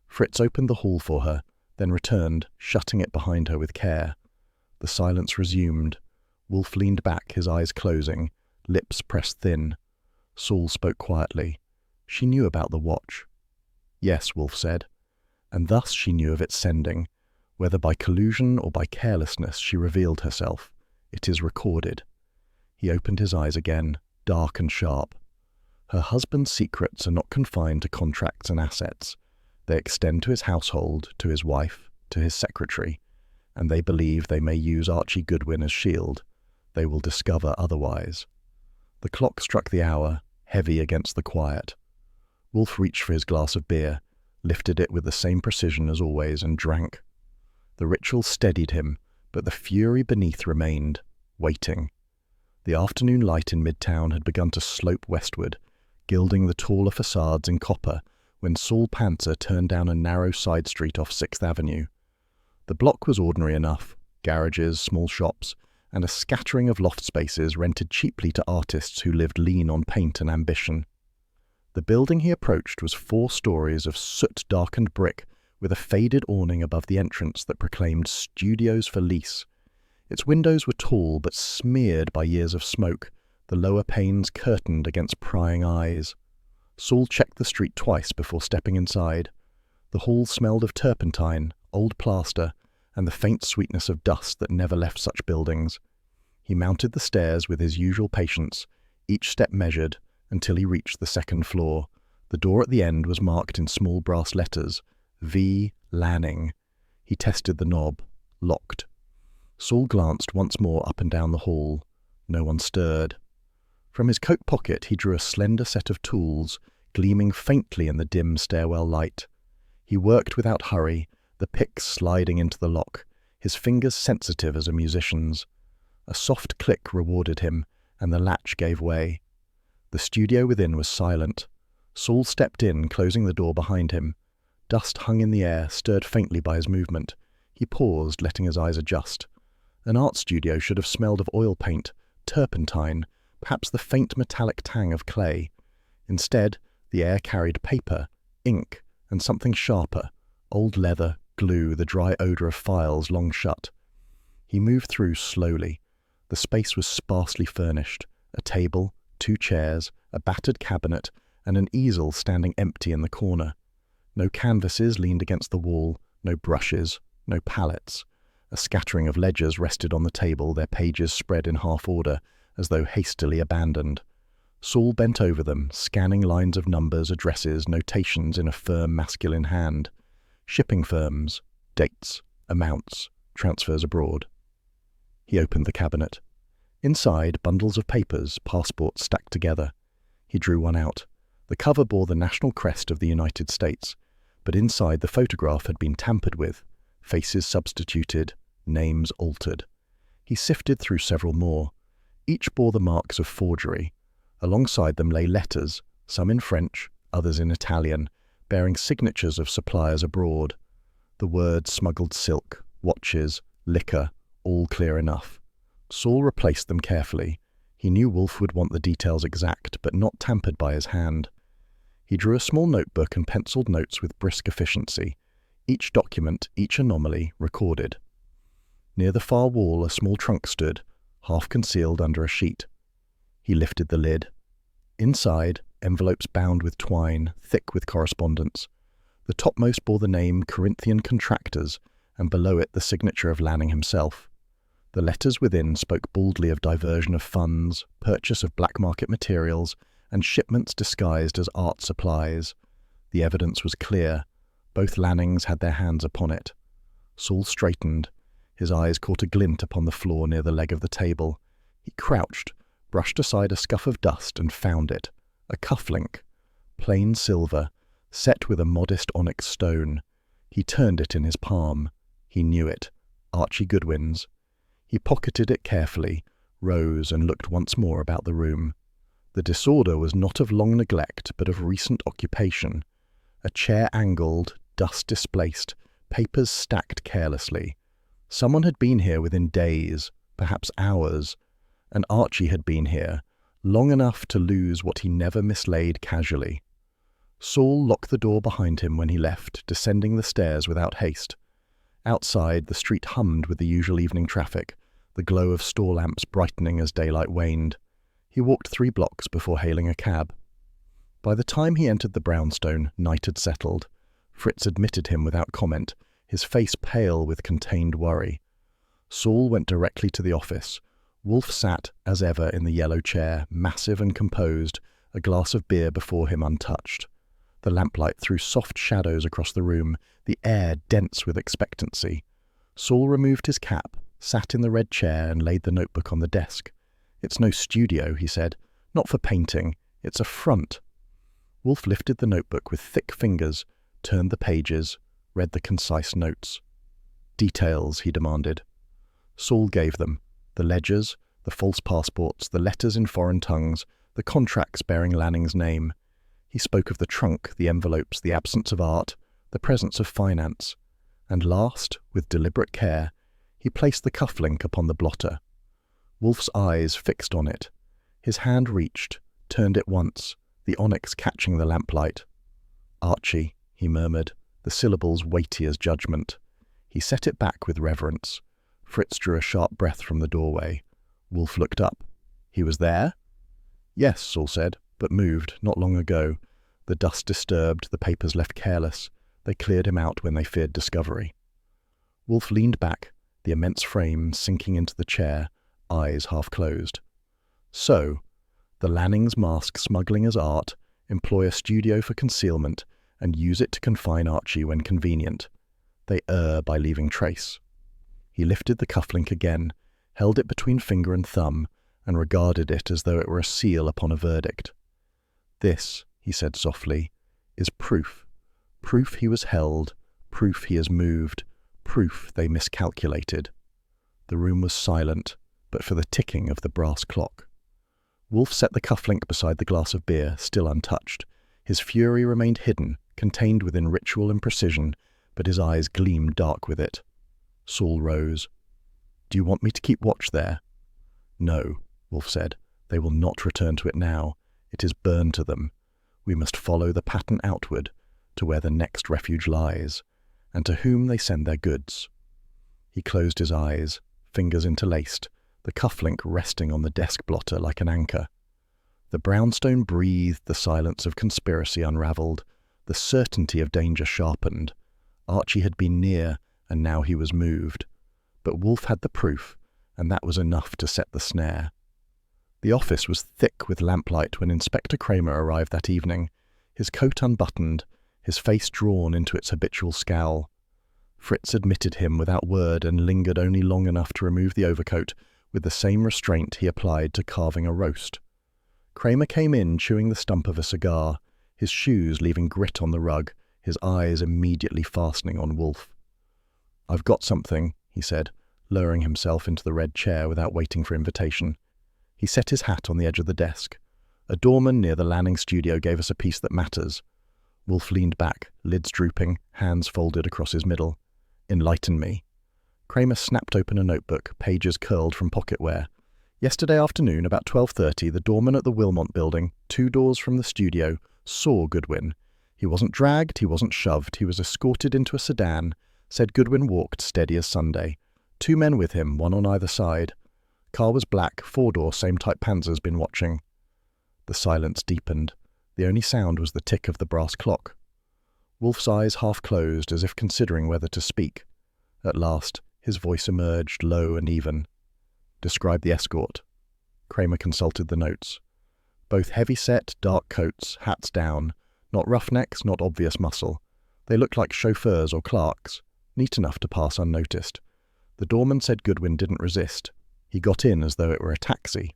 Fritz opened the hall for her, then returned, shutting it behind her with care. The silence resumed. Wolfe leaned back, his eyes closing, lips pressed thin. Saul spoke quietly. She knew about the watch. "Yes," Wolfe said, and thus she knew of its sending. Whether by collusion or by carelessness, she revealed herself. "It is recorded." He opened his eyes again, dark and sharp. Her husband's secrets are not confined to contracts and assets. They extend to his household, to his wife, to his secretary, and they believe they may use Archie Goodwin as shield. They will discover otherwise. The clock struck the hour, heavy against the quiet. Wolfe reached for his glass of beer, lifted it with the same precision as always, and drank. The ritual steadied him, but the fury beneath remained, waiting. The afternoon light in Midtown had begun to slope westward, gilding the taller facades in copper, when Saul Panther turned down a narrow side street off 6th Avenue. The block was ordinary enough: garages, small shops, and a scattering of loft spaces rented cheaply to artists who lived lean on paint and ambition. The building he approached was 4 stories of soot-darkened brick, with a faded awning above the entrance that proclaimed "Studios for Lease." Its windows were tall but smeared by years of smoke, the lower panes curtained against prying eyes. Saul checked the street twice before stepping inside. The hall smelled of turpentine, old plaster, and the faint sweetness of dust that never left such buildings. He mounted the stairs with his usual patience, each step measured, until he reached the 2nd floor. The door at the end was marked in small brass letters, V. Lanning. He tested the knob. Locked. Saul glanced once more up and down the hall. No one stirred. From his coat pocket he drew a slender set of tools, gleaming faintly in the dim stairwell light. He worked without hurry, the pick sliding into the lock, his fingers sensitive as a musician's. A soft click rewarded him, and the latch gave way. The studio within was silent. Saul stepped in, closing the door behind him. Dust hung in the air, stirred faintly by his movement. He paused, letting his eyes adjust. An art studio should have smelled of oil paint, turpentine, perhaps the faint metallic tang of clay. Instead, the air carried paper, ink, and something sharper: old leather, glue, the dry odour of files long shut. He moved through slowly. The space was sparsely furnished: a table, 2 chairs, a battered cabinet, and an easel standing empty in the corner. No canvases leaned against the wall, no brushes, no palettes. A scattering of ledgers rested on the table, their pages spread in half order, as though hastily abandoned. Saul bent over them, scanning lines of numbers, addresses, notations in a firm masculine hand. Shipping firms, dates, amounts, transfers abroad. He opened the cabinet. Inside, bundles of papers, passports stacked together. He drew one out. The cover bore the national crest of the United States, but inside the photograph had been tampered with, faces substituted, names altered. He sifted through several more. Each bore the marks of forgery. Alongside them lay letters, some in French, others in Italian, bearing signatures of suppliers abroad. The words smuggled silk, watches, liquor, all clear enough. Saul replaced them carefully. He knew Wolfe would want the details exact, but not tampered by his hand. He drew a small notebook and penciled notes with brisk efficiency. Each document, each anomaly, recorded. Near the far wall a small trunk stood, half concealed under a sheet. He lifted the lid. Inside, envelopes bound with twine, thick with correspondence. The topmost bore the name Corinthian Contractors, and below it the signature of Lanning himself. The letters within spoke baldly of diversion of funds, purchase of black market materials, and shipments disguised as art supplies. The evidence was clear. Both Lannings had their hands upon it. Saul straightened. His eyes caught a glint upon the floor near the leg of the table. He crouched, brushed aside a scuff of dust, and found it. A cufflink. Plain silver, set with a modest onyx stone. He turned it in his palm. He knew it. Archie Goodwin's. He pocketed it carefully, rose and looked once more about the room. The disorder was not of long neglect, but of recent occupation. A chair angled, dust displaced, papers stacked carelessly. Someone had been here within days, perhaps hours, and Archie had been here, long enough to lose what he never mislaid casually. Saul locked the door behind him when he left, descending the stairs without haste. Outside, the street hummed with the usual evening traffic, the glow of store lamps brightening as daylight waned. He walked 3 blocks before hailing a cab. By the time he entered the brownstone, night had settled. Fritz admitted him without comment, his face pale with contained worry. Saul went directly to the office. Wolfe sat, as ever, in the yellow chair, massive and composed, a glass of beer before him untouched. The lamplight threw soft shadows across the room, the air dense with expectancy. Saul removed his cap, sat in the red chair and laid the notebook on the desk. "It's no studio," he said. "Not for painting. It's a front." Wolfe lifted the notebook with thick fingers, turned the pages, read the concise notes. "Details," he demanded. Saul gave them. The ledgers, the false passports, the letters in foreign tongues, the contracts bearing Lanning's name. He spoke of the trunk, the envelopes, the absence of art, the presence of finance. And last, with deliberate care, he placed the cufflink upon the blotter. Wolfe's eyes fixed on it. His hand reached, turned it once, the onyx catching the lamplight. "Archie," he murmured, the syllables weighty as judgment. He set it back with reverence. Fritz drew a sharp breath from the doorway. Wolfe looked up. "He was there?" "Yes," Saul said, "but moved, not long ago. The dust disturbed, the papers left careless. They cleared him out when they feared discovery." Wolfe leaned back, the immense frame sinking into the chair, eyes half closed. "So, the Lannings mask smuggling as art, employ a studio for concealment, and use it to confine Archie when convenient. They err by leaving trace." He lifted the cufflink again, held it between finger and thumb, and regarded it as though it were a seal upon a verdict. "This," he said softly, "is proof. Proof he was held, proof he has moved, proof they miscalculated." The room was silent, but for the ticking of the brass clock. Wolfe set the cufflink beside the glass of beer, still untouched. His fury remained hidden, contained within ritual and precision, but his eyes gleamed dark with it. Saul rose. "Do you want me to keep watch there?" "No," Wolfe said. "They will not return to it now. It is burned to them. We must follow the pattern outward, to where the next refuge lies, and to whom they send their goods." He closed his eyes, fingers interlaced, the cufflink resting on the desk blotter like an anchor. The brownstone breathed, the silence of conspiracy unravelled, the certainty of danger sharpened. Archie had been near, and now he was moved. But Wolfe had the proof, and that was enough to set the snare. The office was thick with lamplight when Inspector Kramer arrived that evening, his coat unbuttoned, his face drawn into its habitual scowl. Fritz admitted him without word and lingered only long enough to remove the overcoat with the same restraint he applied to carving a roast. Kramer came in chewing the stump of a cigar, his shoes leaving grit on the rug, his eyes immediately fastening on Wolfe. "I've got something," he said, lowering himself into the red chair without waiting for invitation. He set his hat on the edge of the desk. "A doorman near the Lanning studio gave us a piece that matters." Wolfe leaned back, lids drooping, hands folded across his middle. "Enlighten me." Kramer snapped open a notebook, pages curled from pocketware. "Yesterday afternoon, about 12:30, the doorman at the Wilmot building, 2 doors from the studio, saw Goodwin. He wasn't dragged, he wasn't shoved, he was escorted into a sedan. Said Goodwin walked steady as Sunday. 2 men with him, 1 on either side. Car was black, 4-door, same type Panzer's been watching." The silence deepened. The only sound was the tick of the brass clock. Wolfe's eyes half closed, as if considering whether to speak. At last, his voice emerged, low and even. "Describe the escort." Kramer consulted the notes. "Both heavy-set, dark coats, hats down. Not roughnecks, not obvious muscle. They looked like chauffeurs or clerks, neat enough to pass unnoticed. The doorman said Goodwin didn't resist. He got in as though it were a taxi."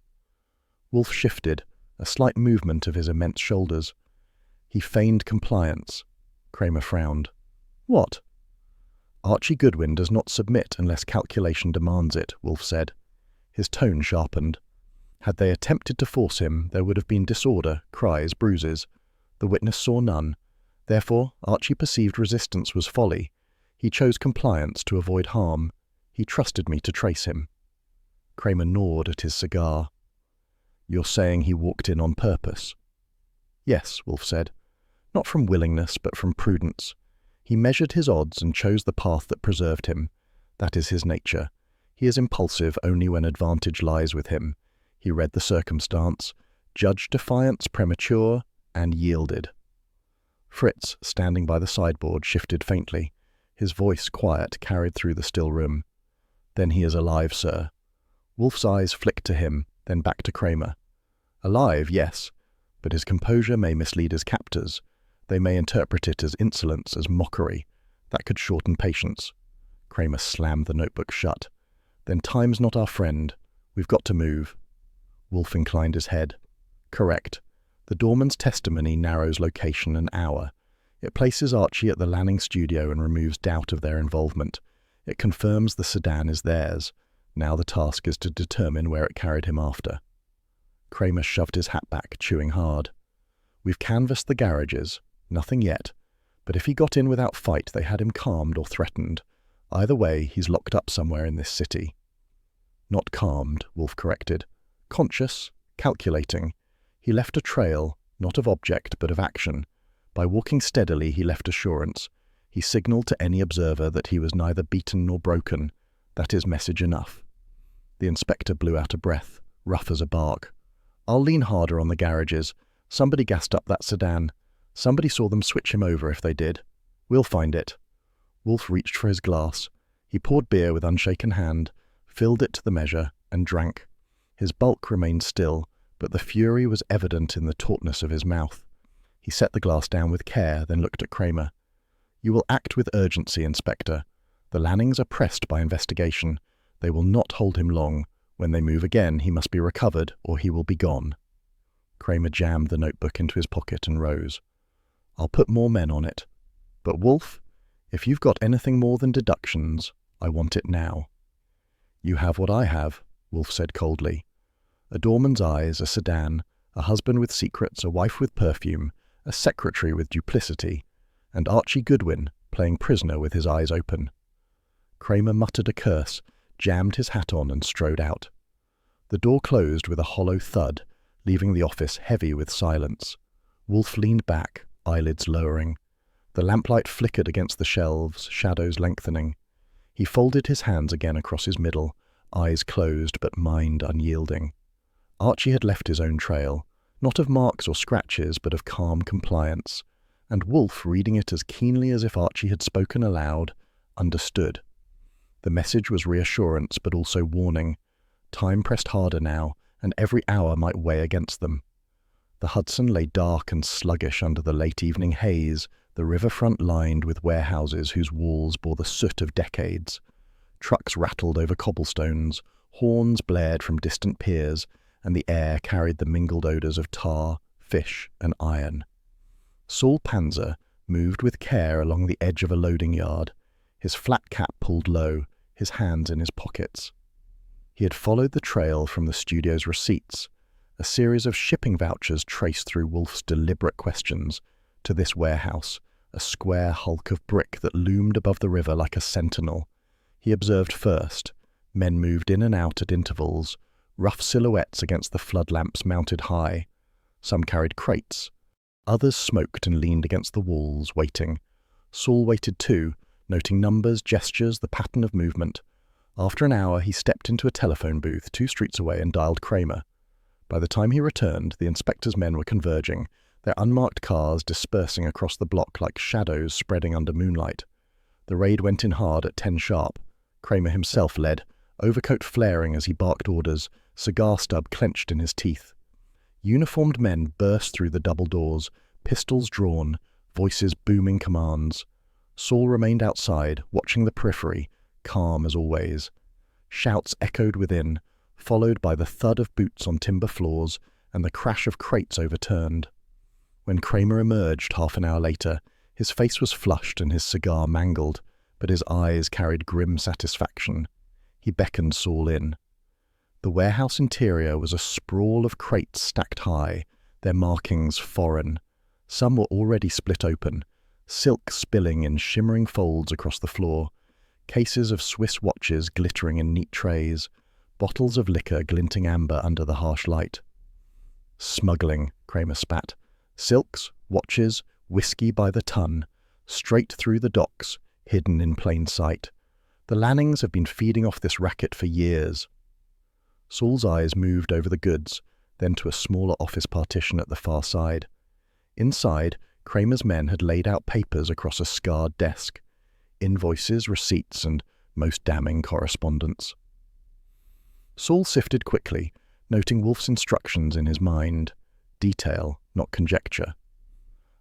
Wolfe shifted, a slight movement of his immense shoulders. "He feigned compliance." Kramer frowned. "What?" "Archie Goodwin does not submit unless calculation demands it," Wolfe said. His tone sharpened. Had they attempted to force him, there would have been disorder, cries, bruises. The witness saw none. Therefore, Archie perceived resistance was folly. He chose compliance to avoid harm. He trusted me to trace him. Kramer gnawed at his cigar. You're saying he walked in on purpose? Yes, Wolfe said. Not from willingness, but from prudence. He measured his odds and chose the path that preserved him. That is his nature. He is impulsive only when advantage lies with him. He read the circumstance, judged defiance premature, and yielded. Fritz, standing by the sideboard, shifted faintly. His voice, quiet, carried through the still room. Then he is alive, sir. Wolfe's eyes flicked to him, then back to Kramer. Alive, yes, but his composure may mislead his captors. They may interpret it as insolence, as mockery. That could shorten patience. Kramer slammed the notebook shut. Then time's not our friend. We've got to move. Wolfe inclined his head. Correct. The doorman's testimony narrows location an hour. It places Archie at the Lanning studio and removes doubt of their involvement. It confirms the sedan is theirs. Now the task is to determine where it carried him after. Kramer shoved his hat back, chewing hard. We've canvassed the garages. Nothing yet. But if he got in without fight, they had him calmed or threatened. Either way, he's locked up somewhere in this city. Not calmed, Wolfe corrected. Conscious, calculating. He left a trail, not of object, but of action. By walking steadily, he left assurance. He signalled to any observer that he was neither beaten nor broken. That is message enough. The inspector blew out a breath, rough as a bark. I'll lean harder on the garages. Somebody gassed up that sedan. Somebody saw them switch him over if they did. We'll find it. Wolfe reached for his glass. He poured beer with unshaken hand, filled it to the measure, and drank. His bulk remained still, but the fury was evident in the tautness of his mouth. He set the glass down with care, then looked at Kramer. You will act with urgency, Inspector. The Lannings are pressed by investigation. They will not hold him long. When they move again, he must be recovered, or he will be gone. Kramer jammed the notebook into his pocket and rose. I'll put more men on it. But Wolfe, if you've got anything more than deductions, I want it now. You have what I have, Wolfe said coldly. A doorman's eyes, a sedan, a husband with secrets, a wife with perfume, a secretary with duplicity, and Archie Goodwin playing prisoner with his eyes open. Kramer muttered a curse, jammed his hat on and strode out. The door closed with a hollow thud, leaving the office heavy with silence. Wolfe leaned back, eyelids lowering. The lamplight flickered against the shelves, shadows lengthening. He folded his hands again across his middle, eyes closed but mind unyielding. Archie had left his own trail, not of marks or scratches, but of calm compliance, and Wolfe, reading it as keenly as if Archie had spoken aloud, understood. The message was reassurance, but also warning. Time pressed harder now, and every hour might weigh against them. The Hudson lay dark and sluggish under the late evening haze, the riverfront lined with warehouses whose walls bore the soot of decades. Trucks rattled over cobblestones, horns blared from distant piers, and the air carried the mingled odours of tar, fish, and iron. Saul Panzer moved with care along the edge of a loading yard, his flat cap pulled low, his hands in his pockets. He had followed the trail from the studio's receipts, a series of shipping vouchers traced through Wolfe's deliberate questions, to this warehouse, a square hulk of brick that loomed above the river like a sentinel. He observed first. Men moved in and out at intervals, rough silhouettes against the flood lamps mounted high. Some carried crates. Others smoked and leaned against the walls, waiting. Saul waited too, noting numbers, gestures, the pattern of movement. After an hour, he stepped into a telephone booth 2 streets away and dialed Kramer. By the time he returned, the inspector's men were converging, their unmarked cars dispersing across the block like shadows spreading under moonlight. The raid went in hard at 10 sharp. Kramer himself led, overcoat flaring as he barked orders, cigar stub clenched in his teeth. Uniformed men burst through the double doors, pistols drawn, voices booming commands. Saul remained outside, watching the periphery, calm as always. Shouts echoed within, followed by the thud of boots on timber floors and the crash of crates overturned. When Kramer emerged half an hour later, his face was flushed and his cigar mangled, but his eyes carried grim satisfaction. He beckoned Saul in. The warehouse interior was a sprawl of crates stacked high, their markings foreign. Some were already split open, silk spilling in shimmering folds across the floor, cases of Swiss watches glittering in neat trays, bottles of liquor glinting amber under the harsh light. Smuggling, Kramer spat. Silks, watches, whiskey by the ton, straight through the docks, hidden in plain sight. The Lannings have been feeding off this racket for years. Saul's eyes moved over the goods, then to a smaller office partition at the far side. Inside, Kramer's men had laid out papers across a scarred desk. Invoices, receipts, and most damning correspondence. Saul sifted quickly, noting Wolfe's instructions in his mind. Detail, not conjecture.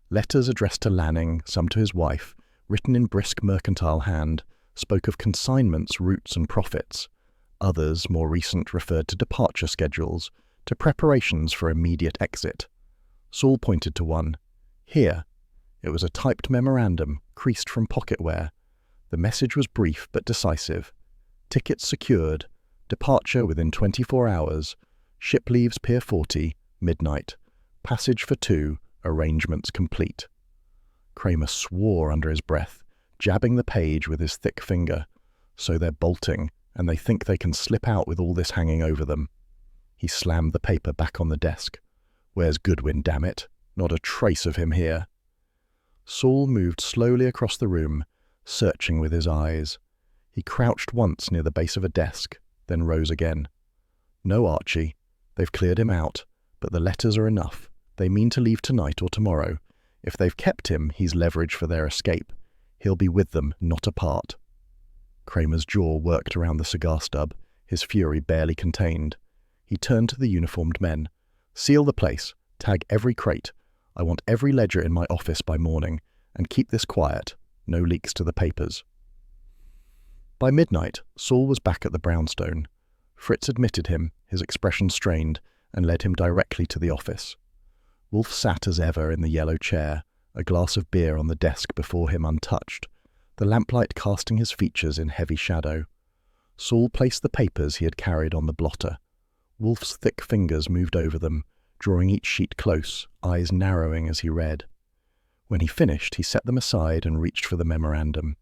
Letters addressed to Lanning, some to his wife, written in brisk mercantile hand, spoke of consignments, routes, and profits. Others, more recent, referred to departure schedules, to preparations for immediate exit. Saul pointed to one. Here. It was a typed memorandum, creased from pocketware. The message was brief but decisive. Tickets secured. Departure within 24 hours. Ship leaves Pier 40, midnight. Passage for 2, arrangements complete. Kramer swore under his breath, jabbing the page with his thick finger. So they're bolting, and they think they can slip out with all this hanging over them. He slammed the paper back on the desk. Where's Goodwin, damn it? Not a trace of him here. Saul moved slowly across the room, searching with his eyes. He crouched once near the base of a desk, then rose again. No Archie. They've cleared him out, but the letters are enough. They mean to leave tonight or tomorrow. If they've kept him, he's leverage for their escape. He'll be with them, not apart. Kramer's jaw worked around the cigar stub, his fury barely contained. He turned to the uniformed men. Seal the place. Tag every crate. I want every ledger in my office by morning, and keep this quiet. No leaks to the papers. By midnight, Saul was back at the brownstone. Fritz admitted him, his expression strained, and led him directly to the office. Wolfe sat as ever in the yellow chair, a glass of beer on the desk before him untouched, the lamplight casting his features in heavy shadow. Saul placed the papers he had carried on the blotter. Wolfe's thick fingers moved over them, drawing each sheet close, eyes narrowing as he read. When he finished, he set them aside and reached for the memorandum.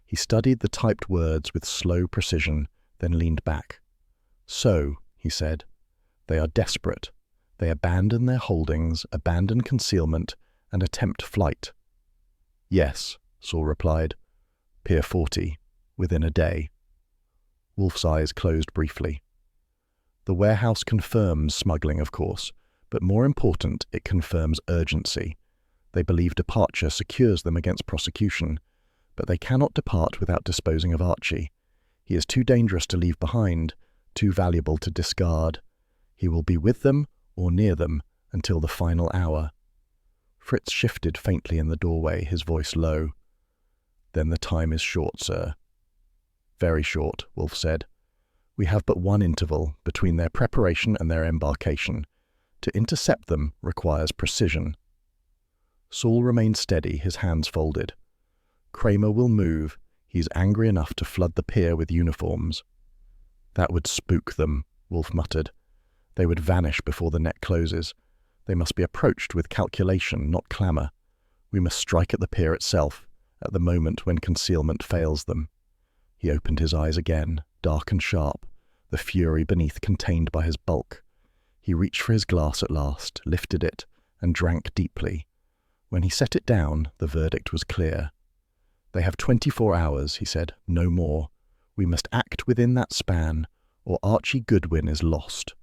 He studied the typed words with slow precision, then leaned back. So, he said, they are desperate. They abandon their holdings, abandon concealment, and attempt flight. Yes, Saul replied. Pier 40, within a day. Wolfe's eyes closed briefly. The warehouse confirms smuggling, of course, but more important, it confirms urgency. They believe departure secures them against prosecution, but they cannot depart without disposing of Archie. He is too dangerous to leave behind, too valuable to discard. He will be with them or near them until the final hour. Fritz shifted faintly in the doorway, his voice low. Then the time is short, sir. Very short, Wolfe said. We have but one interval between their preparation and their embarkation. To intercept them requires precision. Saul remained steady, his hands folded. Kramer will move. He's angry enough to flood the pier with uniforms. That would spook them, Wolfe muttered. They would vanish before the net closes. They must be approached with calculation, not clamour. We must strike at the pier itself, at the moment when concealment fails them. He opened his eyes again, dark and sharp, the fury beneath contained by his bulk. He reached for his glass at last, lifted it, and drank deeply. When he set it down, the verdict was clear. They have 24 hours, he said, no more. We must act within that span, or Archie Goodwin is lost.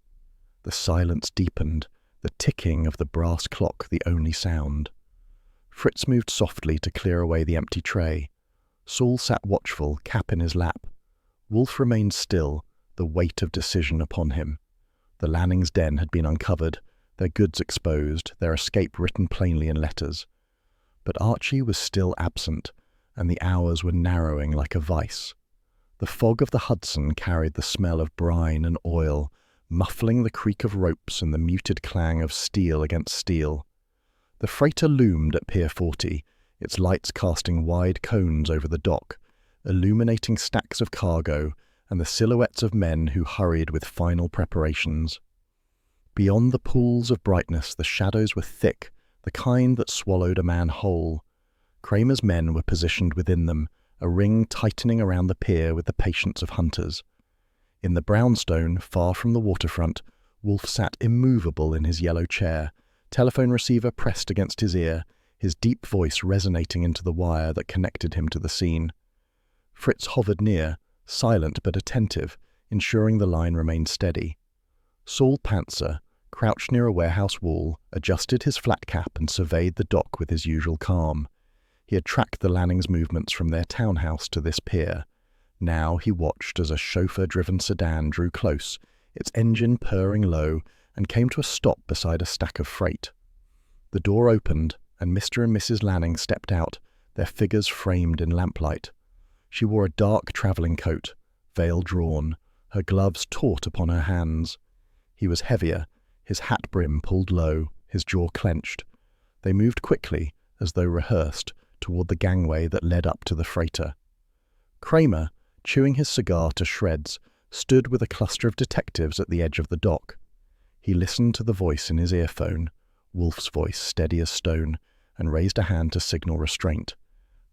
The silence deepened, the ticking of the brass clock the only sound. Fritz moved softly to clear away the empty tray. Saul sat watchful, cap in his lap. Wolfe remained still, the weight of decision upon him. The Lannings' den had been uncovered, their goods exposed, their escape written plainly in letters. But Archie was still absent, and the hours were narrowing like a vice. The fog of the Hudson carried the smell of brine and oil, muffling the creak of ropes and the muted clang of steel against steel. The freighter loomed at Pier 40, its lights casting wide cones over the dock, illuminating stacks of cargo and the silhouettes of men who hurried with final preparations. Beyond the pools of brightness, the shadows were thick, the kind that swallowed a man whole. Kramer's men were positioned within them, a ring tightening around the pier with the patience of hunters. In the brownstone, far from the waterfront, Wolfe sat immovable in his yellow chair, telephone receiver pressed against his ear, his deep voice resonating into the wire that connected him to the scene. Fritz hovered near, silent but attentive, ensuring the line remained steady. Saul Pantzer, crouched near a warehouse wall, adjusted his flat cap and surveyed the dock with his usual calm. He had tracked the Lannings' movements from their townhouse to this pier. Now he watched as a chauffeur-driven sedan drew close, its engine purring low, and came to a stop beside a stack of freight. The door opened, and Mr. and Mrs. Lanning stepped out, their figures framed in lamplight. She wore a dark travelling coat, veil drawn, her gloves taut upon her hands. He was heavier, his hat brim pulled low, his jaw clenched. They moved quickly, as though rehearsed, toward the gangway that led up to the freighter. Kramer, chewing his cigar to shreds, stood with a cluster of detectives at the edge of the dock. He listened to the voice in his earphone, Wolfe's voice steady as stone, and raised a hand to signal restraint.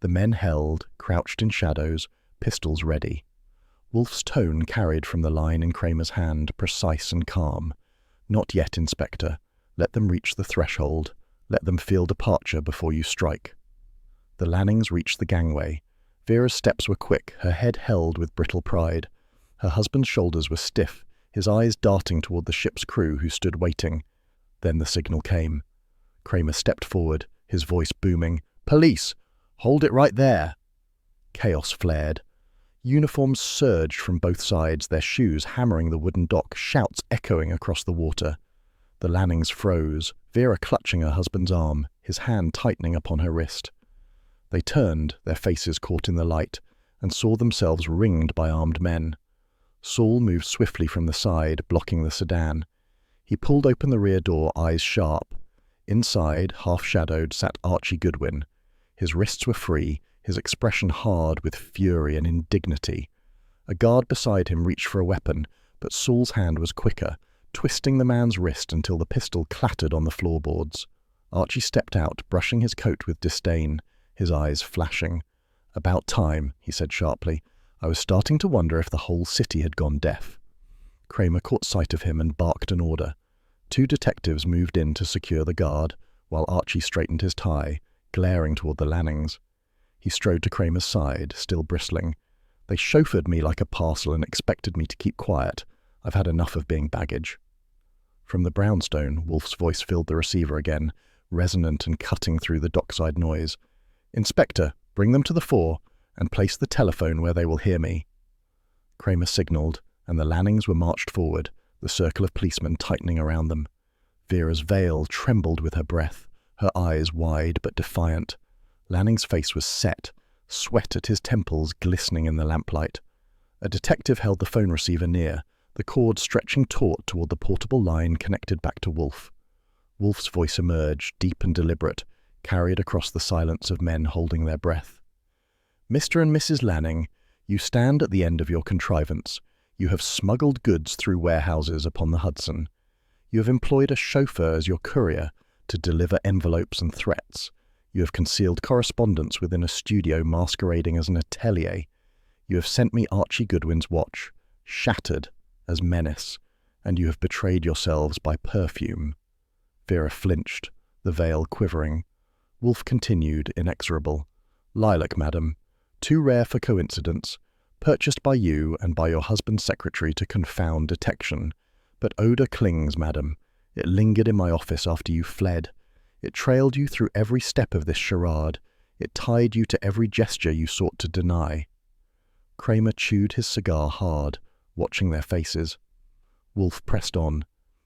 The men held, crouched in shadows, pistols ready. Wolfe's tone carried from the line in Kramer's hand, precise and calm. "Not yet, Inspector. Let them reach the threshold. Let them feel departure before you strike." The Lannings reached the gangway. Vera's steps were quick, her head held with brittle pride. Her husband's shoulders were stiff, his eyes darting toward the ship's crew who stood waiting. Then the signal came. Kramer stepped forward, his voice booming. "Police! Hold it right there!" Chaos flared. Uniforms surged from both sides, their shoes hammering the wooden dock, shouts echoing across the water. The Lannings froze, Vera clutching her husband's arm, his hand tightening upon her wrist. They turned, their faces caught in the light, and saw themselves ringed by armed men. Saul moved swiftly from the side, blocking the sedan. He pulled open the rear door, eyes sharp. Inside, half-shadowed, sat Archie Goodwin. His wrists were free, his expression hard with fury and indignity. A guard beside him reached for a weapon, but Saul's hand was quicker, twisting the man's wrist until the pistol clattered on the floorboards. Archie stepped out, brushing his coat with disdain, his eyes flashing. "About time," he said sharply. "I was starting to wonder if the whole city had gone deaf." Kramer caught sight of him and barked an order. 2 detectives moved in to secure the guard, while Archie straightened his tie, glaring toward the Lannings. He strode to Kramer's side, still bristling. "They chauffeured me like a parcel and expected me to keep quiet. I've had enough of being baggage." From the brownstone, Wolfe's voice filled the receiver again, resonant and cutting through the dockside noise. "Inspector, bring them to the fore, and place the telephone where they will hear me." Kramer signalled, and the Lannings were marched forward, the circle of policemen tightening around them. Vera's veil trembled with her breath, her eyes wide but defiant. Lanning's face was set, sweat at his temples glistening in the lamplight. A detective held the phone receiver near, the cord stretching taut toward the portable line connected back to Wolfe. Wolfe's voice emerged, deep and deliberate, carried across the silence of men holding their breath. "Mr. and Mrs. Lanning, you stand at the end of your contrivance. You have smuggled goods through warehouses upon the Hudson. You have employed a chauffeur as your courier to deliver envelopes and threats. You have concealed correspondence within a studio masquerading as an atelier. You have sent me Archie Goodwin's watch, shattered as menace, and you have betrayed yourselves by perfume." Vera flinched, the veil quivering. Wolfe continued, inexorable. "Lilac, madam, too rare for coincidence, purchased by you and by your husband's secretary to confound detection. But odour clings, madam. It lingered in my office after you fled. It trailed you through every step of this charade. It tied you to every gesture you sought to deny." Kramer chewed his cigar hard, watching their faces. Wolfe pressed on.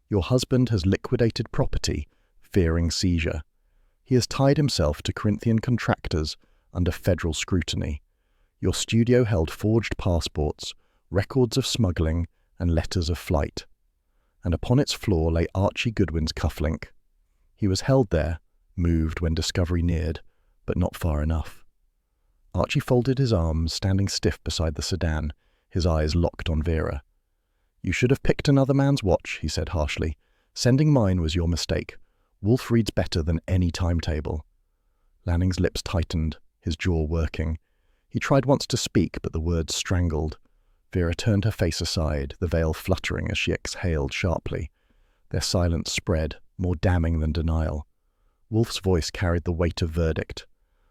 "Your husband has liquidated property, fearing seizure. He has tied himself to Corinthian contractors under federal scrutiny. Your studio held forged passports, records of smuggling, and letters of flight. And upon its floor lay Archie Goodwin's cufflink. He was held there, moved when discovery neared, but not far enough." Archie folded his arms, standing stiff beside the sedan, his eyes locked on Vera. "You should have picked another man's watch," he said harshly. "Sending mine was your mistake. Wolfe reads better than any timetable." Lanning's lips tightened, his jaw working. He tried once to speak, but the words strangled. Vera turned her face aside, the veil fluttering as she exhaled sharply. Their silence spread, more damning than denial. Wolfe's voice carried the weight of verdict.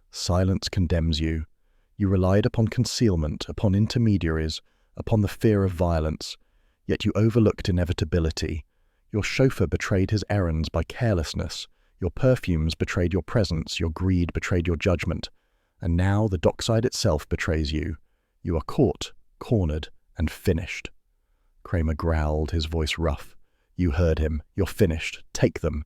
"Silence condemns you. You relied upon concealment, upon intermediaries, upon the fear of violence. Yet you overlooked inevitability. Your chauffeur betrayed his errands by carelessness. Your perfumes betrayed your presence. Your greed betrayed your judgment. And now the dockside itself betrays you. You are caught, cornered, and finished." Kramer growled, his voice rough. "You heard him. You're finished. Take them."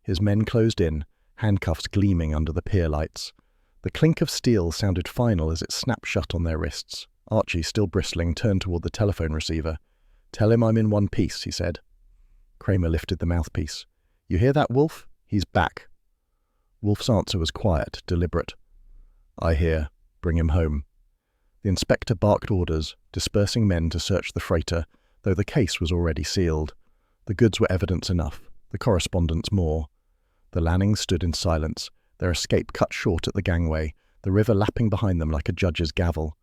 His men closed in, handcuffs gleaming under the pier lights. The clink of steel sounded final as it snapped shut on their wrists. Archie, still bristling, turned toward the telephone receiver. "Tell him I'm in one piece," he said. Kramer lifted the mouthpiece. "You hear that, Wolfe? He's back." Wolfe's answer was quiet, deliberate. "I hear. Bring him home." The inspector barked orders, dispersing men to search the freighter, though the case was already sealed. The goods were evidence enough, the correspondence more. The Lannings stood in silence, their escape cut short at the gangway, the river lapping behind them like a judge's gavel.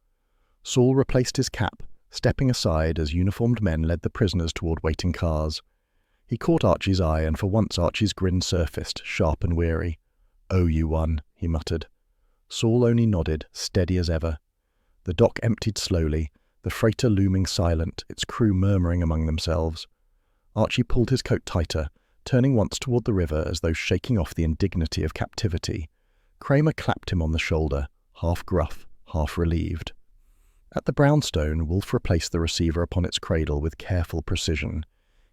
Saul replaced his cap, stepping aside as uniformed men led the prisoners toward waiting cars. He caught Archie's eye, and for once Archie's grin surfaced, sharp and weary. "Oh, you won," he muttered. Saul only nodded, steady as ever. The dock emptied slowly, the freighter looming silent, its crew murmuring among themselves. Archie pulled his coat tighter, turning once toward the river as though shaking off the indignity of captivity. Kramer clapped him on the shoulder, half gruff, half relieved. At the brownstone, Wolfe replaced the receiver upon its cradle with careful precision.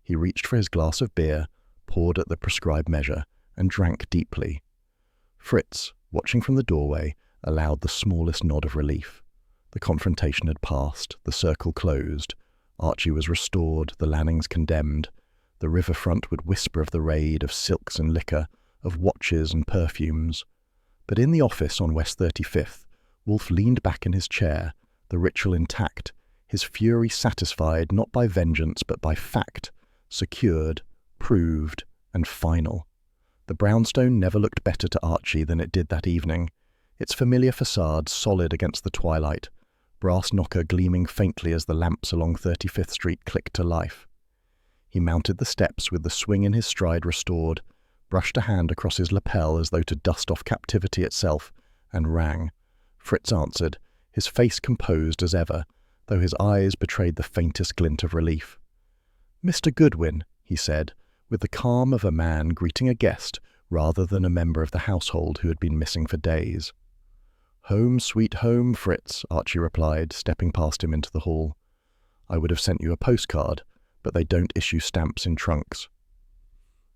He reached for his glass of beer, poured at the prescribed measure, and drank deeply. Fritz, watching from the doorway, allowed the smallest nod of relief. The confrontation had passed, the circle closed. Archie was restored, the Lannings condemned. The riverfront would whisper of the raid, of silks and liquor, of watches and perfumes. But in the office on West 35th, Wolfe leaned back in his chair, the ritual intact, his fury satisfied not by vengeance but by fact, secured, proved, and final. The brownstone never looked better to Archie than it did that evening, its familiar facade solid against the twilight, brass knocker gleaming faintly as the lamps along 35th Street clicked to life. He mounted the steps with the swing in his stride restored, brushed a hand across his lapel as though to dust off captivity itself, and rang. Fritz answered, his face composed as ever, though his eyes betrayed the faintest glint of relief. "Mr. Goodwin," he said, with the calm of a man greeting a guest rather than a member of the household who had been missing for days. "Home, sweet home, Fritz," Archie replied, stepping past him into the hall. "I would have sent you a postcard, but they don't issue stamps in trunks."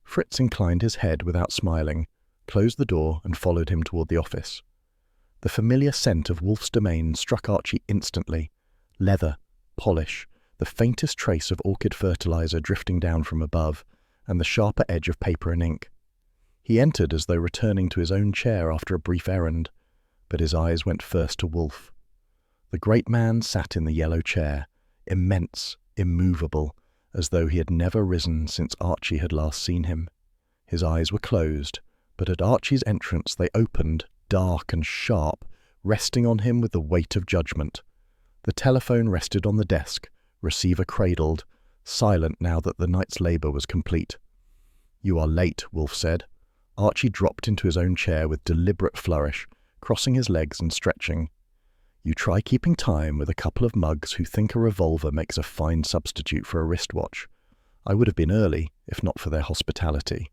Fritz inclined his head without smiling, closed the door and followed him toward the office. The familiar scent of Wolfe's domain struck Archie instantly. Leather, polish, the faintest trace of orchid fertilizer drifting down from above, and the sharper edge of paper and ink. He entered as though returning to his own chair after a brief errand, but his eyes went first to Wolfe. The great man sat in the yellow chair, immense, immovable, as though he had never risen since Archie had last seen him. His eyes were closed, but at Archie's entrance they opened, dark and sharp, resting on him with the weight of judgment. The telephone rested on the desk, receiver cradled, silent now that the night's labour was complete. "You are late," Wolfe said. Archie dropped into his own chair with deliberate flourish, crossing his legs and stretching. "You try keeping time with a couple of mugs who think a revolver makes a fine substitute for a wristwatch. I would have been early, if not for their hospitality."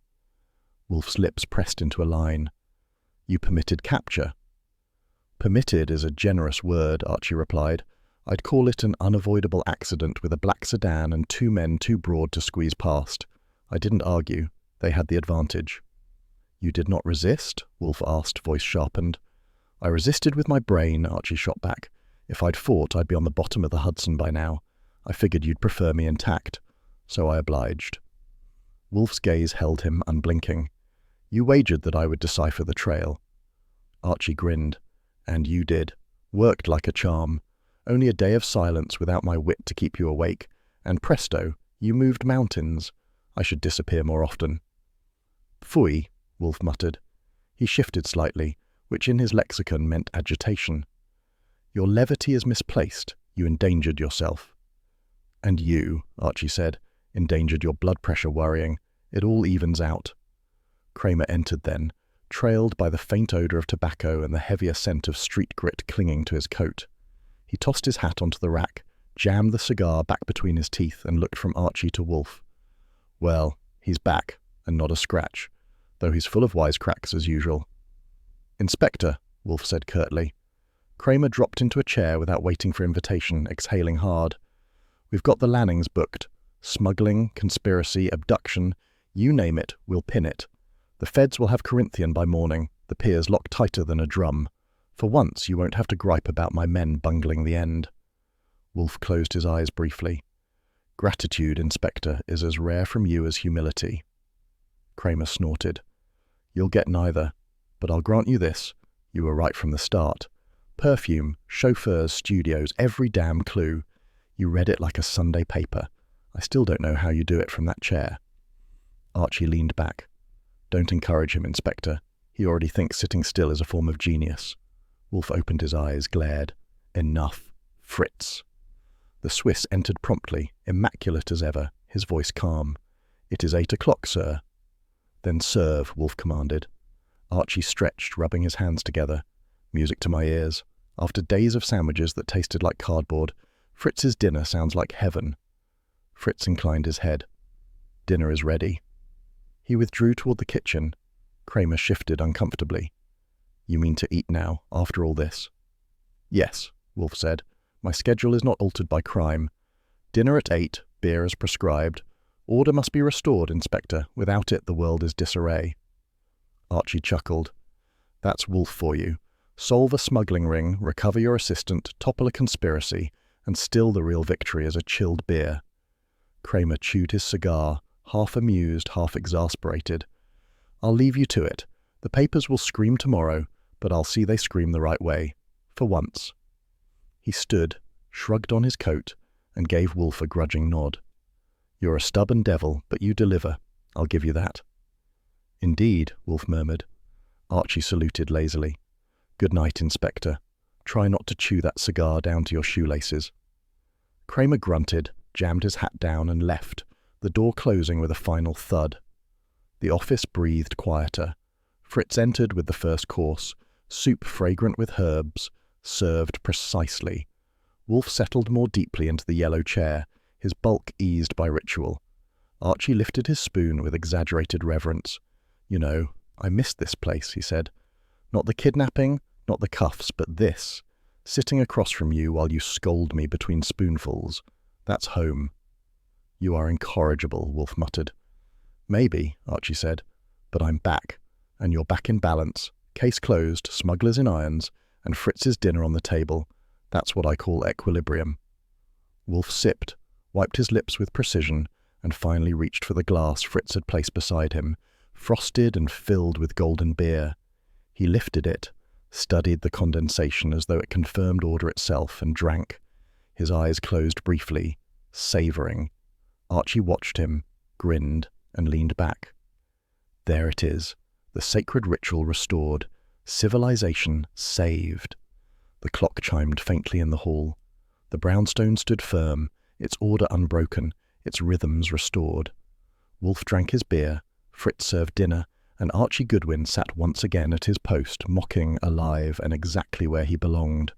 Wolfe's lips pressed into a line. "You permitted capture." "Permitted is a generous word," Archie replied. "I'd call it an unavoidable accident with a black sedan and two men too broad to squeeze past. I didn't argue. They had the advantage." "You did not resist?" Wolfe asked, voice sharpened. "I resisted with my brain," Archie shot back. "If I'd fought, I'd be on the bottom of the Hudson by now. I figured you'd prefer me intact. So I obliged." Wolfe's gaze held him, unblinking. "You wagered that I would decipher the trail." Archie grinned. "And you did. Worked like a charm. Only a day of silence without my wit to keep you awake, and presto, you moved mountains. I should disappear more often." "Phooey," Wolfe muttered. He shifted slightly, which in his lexicon meant agitation. "Your levity is misplaced. You endangered yourself." "And you," Archie said, "endangered your blood pressure worrying. It all evens out." Kramer entered then, trailed by the faint odor of tobacco and the heavier scent of street grit clinging to his coat. He tossed his hat onto the rack, jammed the cigar back between his teeth, and looked from Archie to Wolfe. "Well, he's back, and not a scratch, though he's full of wisecracks as usual." "Inspector," Wolfe said curtly. Kramer dropped into a chair without waiting for invitation, exhaling hard. "We've got the Lannings booked. Smuggling, conspiracy, abduction, you name it, we'll pin it. The feds will have Corinthian by morning, the piers locked tighter than a drum. For once you won't have to gripe about my men bungling the end." Wolfe closed his eyes briefly. "Gratitude, Inspector, is as rare from you as humility." Kramer snorted. "You'll get neither, but I'll grant you this. You were right from the start. Perfume, chauffeurs, studios, every damn clue. You read it like a Sunday paper. I still don't know how you do it from that chair." Archie leaned back. "Don't encourage him, Inspector. He already thinks sitting still is a form of genius." Wolfe opened his eyes, glared. "Enough. Fritz." The Swiss entered promptly, immaculate as ever, his voice calm. "It is 8 o'clock, sir." "Then serve," Wolfe commanded. Archie stretched, rubbing his hands together. Music to my ears. After days of sandwiches that tasted like cardboard, Fritz's dinner sounds like heaven. Fritz inclined his head. "Dinner is ready." He withdrew toward the kitchen. Kramer shifted uncomfortably. "You mean to eat now, after all this?" "Yes," Wolfe said. "My schedule is not altered by crime. Dinner at 8, beer as prescribed. Order must be restored, Inspector. Without it, the world is disarray." Archie chuckled. "That's Wolfe for you. Solve a smuggling ring, recover your assistant, topple a conspiracy, and still the real victory is a chilled beer." Kramer chewed his cigar, half amused, half exasperated. "I'll leave you to it. The papers will scream tomorrow, but I'll see they scream the right way. For once." He stood, shrugged on his coat, and gave Wolfe a grudging nod. "You're a stubborn devil, but you deliver. I'll give you that." "Indeed," Wolfe murmured. Archie saluted lazily. "Good night, Inspector. Try not to chew that cigar down to your shoelaces." Kramer grunted, jammed his hat down, and left, the door closing with a final thud. The office breathed quieter. Fritz entered with the first course, soup fragrant with herbs, served precisely. Wolfe settled more deeply into the yellow chair, his bulk eased by ritual. Archie lifted his spoon with exaggerated reverence. "You know, I missed this place," he said. "Not the kidnapping, not the cuffs, but this. Sitting across from you while you scold me between spoonfuls. That's home." "You are incorrigible," Wolfe muttered. "Maybe," Archie said, "but I'm back, and you're back in balance. Case closed, smugglers in irons, and Fritz's dinner on the table. That's what I call equilibrium." Wolfe sipped, wiped his lips with precision, and finally reached for the glass Fritz had placed beside him, frosted and filled with golden beer. He lifted it, studied the condensation as though it confirmed order itself, and drank. His eyes closed briefly, savouring. Archie watched him, grinned, and leaned back. There it is, the sacred ritual restored, civilization saved. The clock chimed faintly in the hall. The brownstone stood firm, its order unbroken, its rhythms restored. Wolfe drank his beer, Fritz served dinner, and Archie Goodwin sat once again at his post, mocking, alive, and exactly where he belonged.